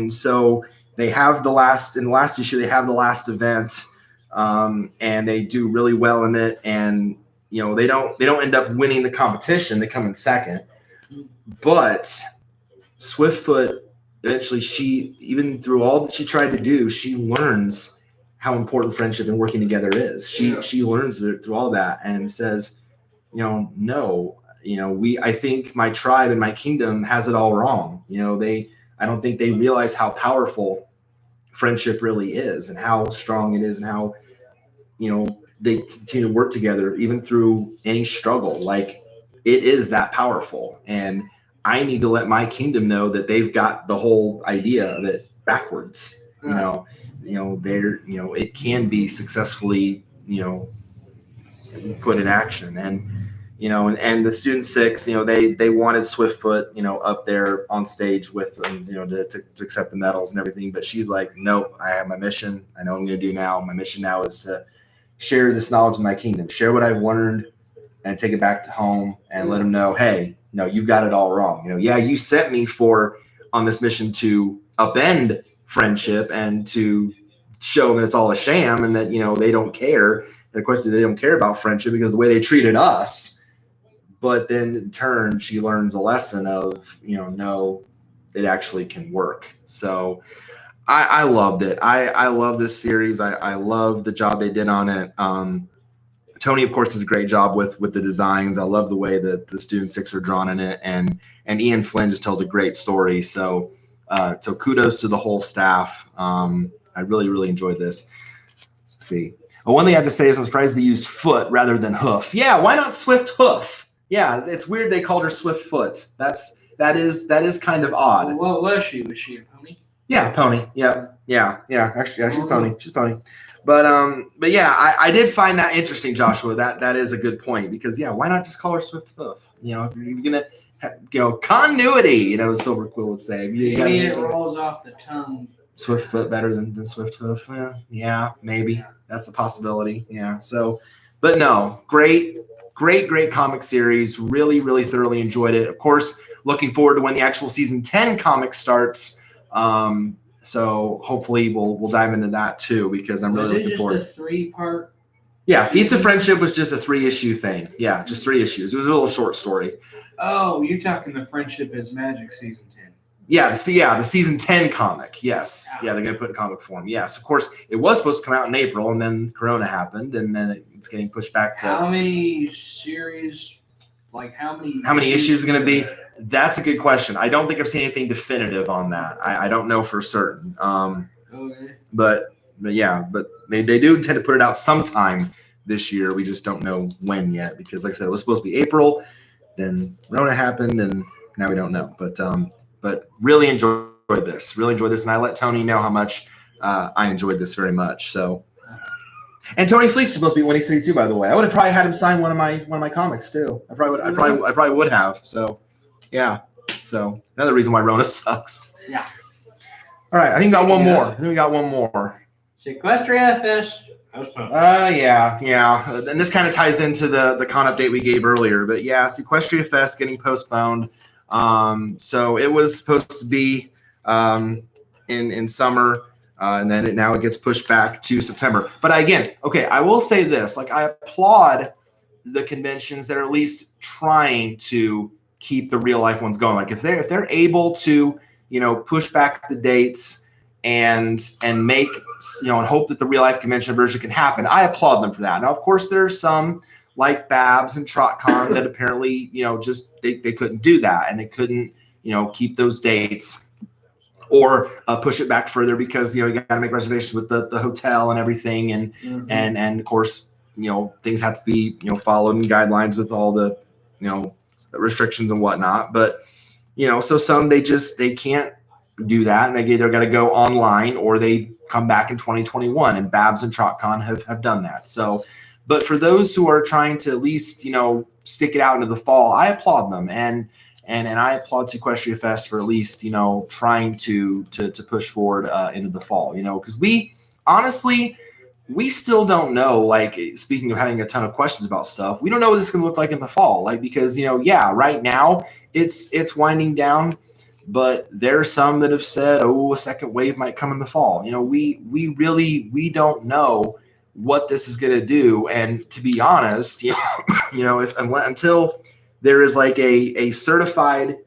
so they have in the last issue, they have the last event, and they do really well in it. And, they don't end up winning the competition. They come in second, but Swiftfoot, eventually even through all that she tried to do, she learns how important friendship and working together is. She learns it through all that, and says, no, I think my tribe and my kingdom has it all wrong. I don't think they realize how powerful friendship really is, and how strong it is, and how, they continue to work together even through any struggle. Like, it is that powerful. And I need to let my kingdom know that they've got the whole idea of it backwards. It can be successfully, put in action. And, and the student 6, they wanted Swiftfoot, up there on stage with them, to accept the medals and everything. But she's like, nope, I have my mission. I know what I'm going to do now. My mission now is to share this knowledge of my kingdom, share what I've learned, and take it back to home and let them know, hey, no, you've got it all wrong. You sent me on this mission to upend friendship and to show that it's all a sham, and that, they don't care. And of course, they don't care about friendship because of the way they treated us. But then in turn, she learns a lesson of, no, it actually can work. So I loved it. I love this series. I love the job they did on it. Tony, of course, does a great job with the designs. I love the way that the student 6 are drawn in it, and Ian Flynn just tells a great story. So kudos to the whole staff. I really, really enjoyed this. Let's see. Well, one thing I have to say is I'm surprised they used foot rather than hoof. Yeah, why not Swift Hoof? Yeah, it's weird they called her Swift Foot. That is kind of odd. Well, what was she? Was she a pony? Yeah, pony. Yeah. Actually, yeah, she's pony. She's pony. But yeah, I did find that interesting, Joshua. That is a good point, because why not just call her Swift Hoof? If you're continuity. Silver Quill would say. Maybe it rolls off the tongue. Swiftfoot better than Swifthoof. Yeah, maybe that's the possibility. Yeah. So, but no, great comic series. Really, really thoroughly enjoyed it. Of course, looking forward to when the actual season 10 comic starts. So hopefully we'll dive into that too, because I'm really looking forward. Was it just a 3-part? Yeah, Feats of Friendship was just a 3-issue thing. Yeah, just 3 issues. It was a little short story. Oh, you're talking the Friendship is Magic season 10. Yeah, the season 10 comic. Yes. Yeah, they're going to put it in comic form. Yes, of course, it was supposed to come out in April, and then Corona happened, and then it's getting pushed back to. How many series? Like how many issues is going to be? That's a good question. I don't think I've seen anything definitive on that. I don't know for certain. Okay. But they do intend to put it out sometime this year. We just don't know when yet, because like I said, it was supposed to be April, then Corona happened, and now we don't know. But really enjoyed this. Really enjoyed this, and I let Tony know how much I enjoyed this very much. So, and Tony Fleek's supposed to be Winnie City too, by the way. I would have probably had him sign one of my comics too. I probably would have. So, yeah. So another reason why Rona sucks. Yeah. All right, I think we got one more. I think we got one more. Sequestria Fest. Yeah. And this kind of ties into the con update we gave earlier. But yeah, Sequestria Fest getting postponed. So it was supposed to be in summer, and then now it gets pushed back to September. But again, okay, I will say this: like, I applaud the conventions that are at least trying to keep the real life ones going. Like if they're able to, push back the dates and make, and hope that the real life convention version can happen, I applaud them for that. Now, of course, there are some like Babs and TrotCon that apparently, just they couldn't do that, and they couldn't, keep those dates or push it back further because, you got to make reservations with the hotel and everything. And, and of course, things have to be, followed in guidelines with all the, restrictions and whatnot. But, so some, they can't do that, and they either got to go online or they come back in 2021, and Babs and TrotCon have done that. So, but for those who are trying to at least, stick it out into the fall, I applaud them. And I applaud Sequestria Fest for at least, trying to push forward into the fall, because we still don't know, like, speaking of having a ton of questions about stuff, we don't know what this is going to look like in the fall. Like, because, right now it's winding down, but there are some that have said, a second wave might come in the fall. We really don't know what this is going to do. And to be honest, until there is like a certified,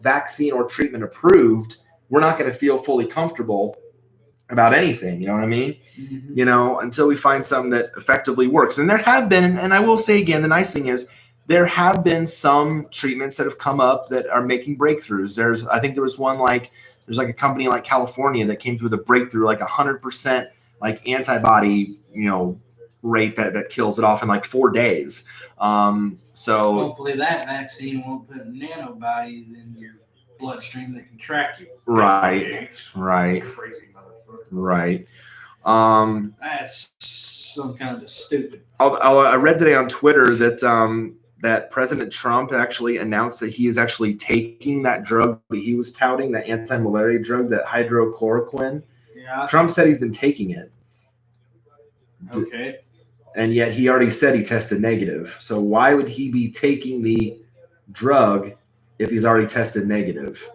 vaccine or treatment approved, we're not going to feel fully comfortable about anything. You know what I mean? Mm-hmm. Until we find something that effectively works. And there have been, and I will say again, the nice thing is there have been some treatments that have come up that are making breakthroughs. I think there was one, there's like a company like California that came through with a breakthrough, like 100% like antibody, rate that kills it off in like 4 days. So hopefully that vaccine won't put nanobodies in your bloodstream that can track you. Right. Crazy motherfucker. Right. That's some kind of stupid. I read today on Twitter that President Trump actually announced that he is actually taking that drug that he was touting, that anti-malaria drug, that hydrochloroquine. Yeah. Trump said he's been taking it. Okay. And yet he already said he tested negative. So why would he be taking the drug if he's already tested negative?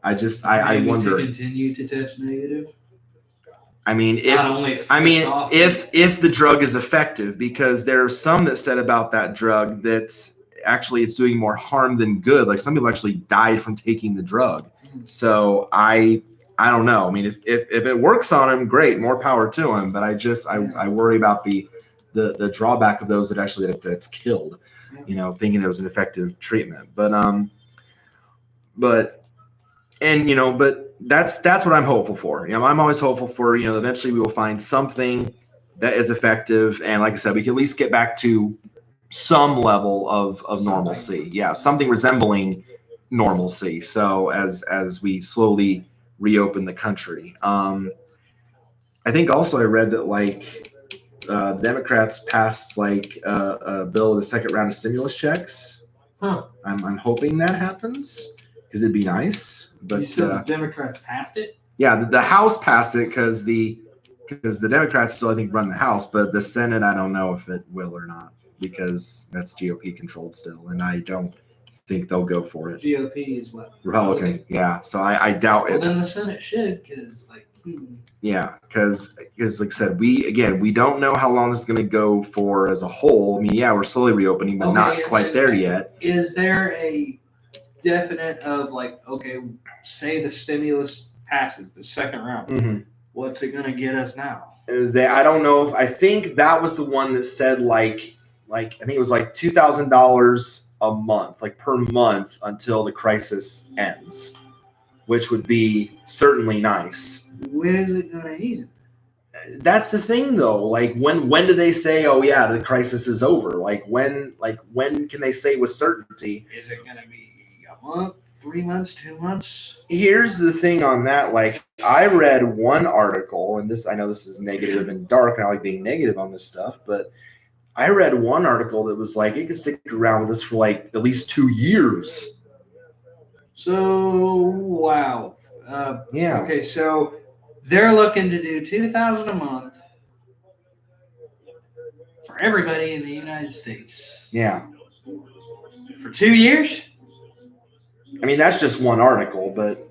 I wonder. To continue to test negative. I mean, if the drug is effective, because there are some that said about that drug that's actually it's doing more harm than good. Like some people actually died from taking the drug. So I don't know. I mean, if it works on him, great, more power to him. But I worry about the drawback of those that's killed, thinking there was an effective treatment. But that's what I'm hopeful for. I'm always hopeful for, eventually we will find something that is effective. And like I said, we can at least get back to some level of normalcy. Yeah. Something resembling normalcy. So as we slowly reopen the country. I think also I read that the Democrats passed a bill with a second round of stimulus checks I'm hoping that happens because it'd be nice. But you said the Democrats passed it? Yeah, the House passed it because the Democrats still, I think, run the House, but the Senate, I don't know if it will or not because that's GOP controlled still, and I don't think they'll go for it. GOP is what? Republican, yeah. So I doubt Well, it. then the Senate should, because Yeah, because like I said, we don't know how long this is going to go for as a whole. I mean, yeah, we're slowly reopening, but not quite there yet. Is there a definite of like, okay, say the stimulus passes the second round, Mm-hmm. what's it going to get us now? I don't know. I think that was the one that said like I think it was like $2,000 a month, like per month until the crisis ends, which would be certainly nice. When is it going to end? That's the thing, though. Like when do they say, "Oh yeah, the crisis is over"? Like when can they say with certainty? Is it going to be a month, 3 months, 2 months? Here's the thing on that. Like I read one article, and I know this is negative and dark, and I like being negative on this stuff, but I read one article that was like it could stick around with this for like at least 2 years. So wow. Yeah. Okay, so they're looking to do $2,000 a month for everybody in the United States. Yeah. For 2 years? I mean, that's just one article, but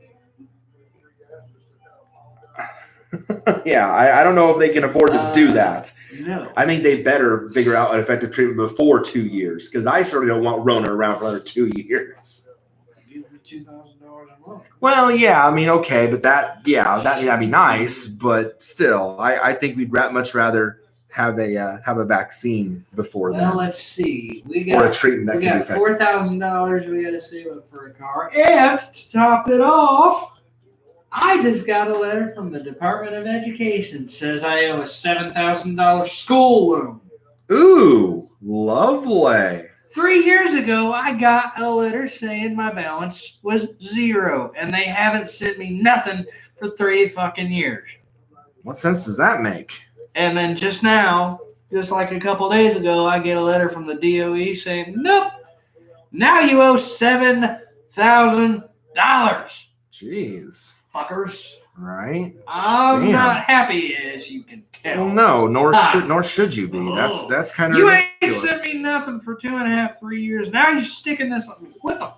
yeah, I don't know if they can afford to do that. No. I think they better figure out an effective treatment before 2 years, because I certainly don't want Rona around for another 2 years. $2,000 a month. Well, yeah, I mean, okay, but that'd be nice, but still, I think we'd much rather have a vaccine before that. Well, let's see. Or a treatment that we can be got effective. $4,000 we got to save up for a car, and to top it off, I just got a letter from the Department of Education. Says I owe a $7,000 school loan. Ooh, lovely. 3 years ago, I got a letter saying my balance was 0, and they haven't sent me nothing for 3 fucking years. What sense does that make? And then just now, just like a couple days ago, I get a letter from the DOE saying, nope, now you owe $7,000. Jeez. Fuckers. Right? I'm not happy, as you can tell. Well, no, nor should you be. That's kind of you ridiculous. ain't sent me nothing for 2.5, 3 years. Now you're sticking this. What the?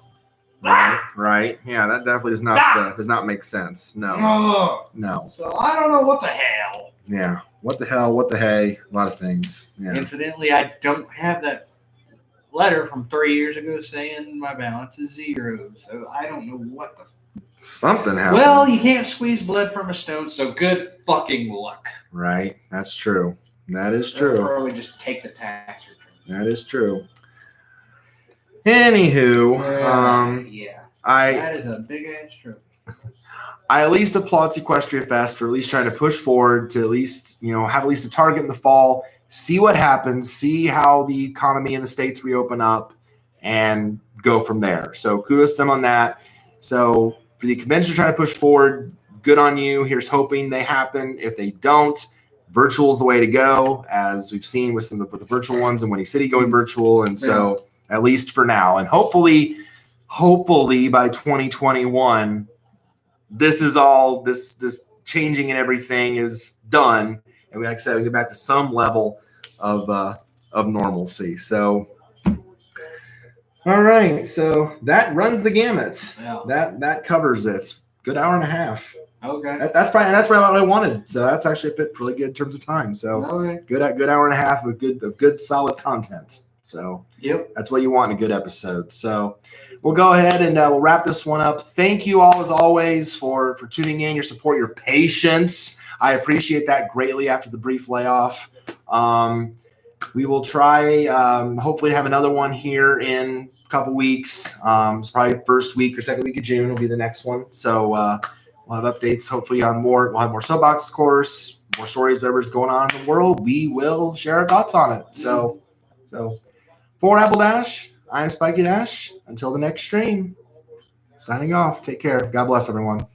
Right. Yeah, that definitely does not make sense. No. No. So I don't know what the hell. Yeah. What the hell? What the hey? A lot of things. Yeah. Incidentally, I don't have that letter from 3 years ago saying my balance is 0. So I don't know what the. Something happened. Well, you can't squeeze blood from a stone, so good fucking luck. Right. That's true. That is true. Or we just take the tax return. That is true. Anywho, yeah. That is a big ass truth. I at least applaud Sequestria Fest for at least trying to push forward to at least, have at least a target in the fall, see what happens, see how the economy in the states reopen up, and go from there. So kudos to them on that. So for the convention trying to push forward, good on you. Here's hoping they happen. If they don't, virtual is the way to go, as we've seen with some of the virtual ones and Winnie City going virtual. And so at least for now, and hopefully by 2021, this is all this changing and everything is done. And like I said, we get back to some level of normalcy. So, all right. So that runs the gamut. Yeah. That covers it. Good hour and a half. Okay. That's probably what I wanted. So that's actually fit really good in terms of time. So good hour and a half of good solid content. So that's what you want in a good episode. So we'll go ahead and we'll wrap this one up. Thank you all as always for tuning in, your support, your patience. I appreciate that greatly after the brief layoff. We will try hopefully to have another one here in a couple weeks. It's probably first week or second week of June will be the next one. So we'll have updates hopefully on more. We'll have more Soapbox, of course, more stories, whatever's going on in the world. We will share our thoughts on it. So for Apple Dash, I'm Spiky Dash. Until the next stream, signing off. Take care. God bless everyone.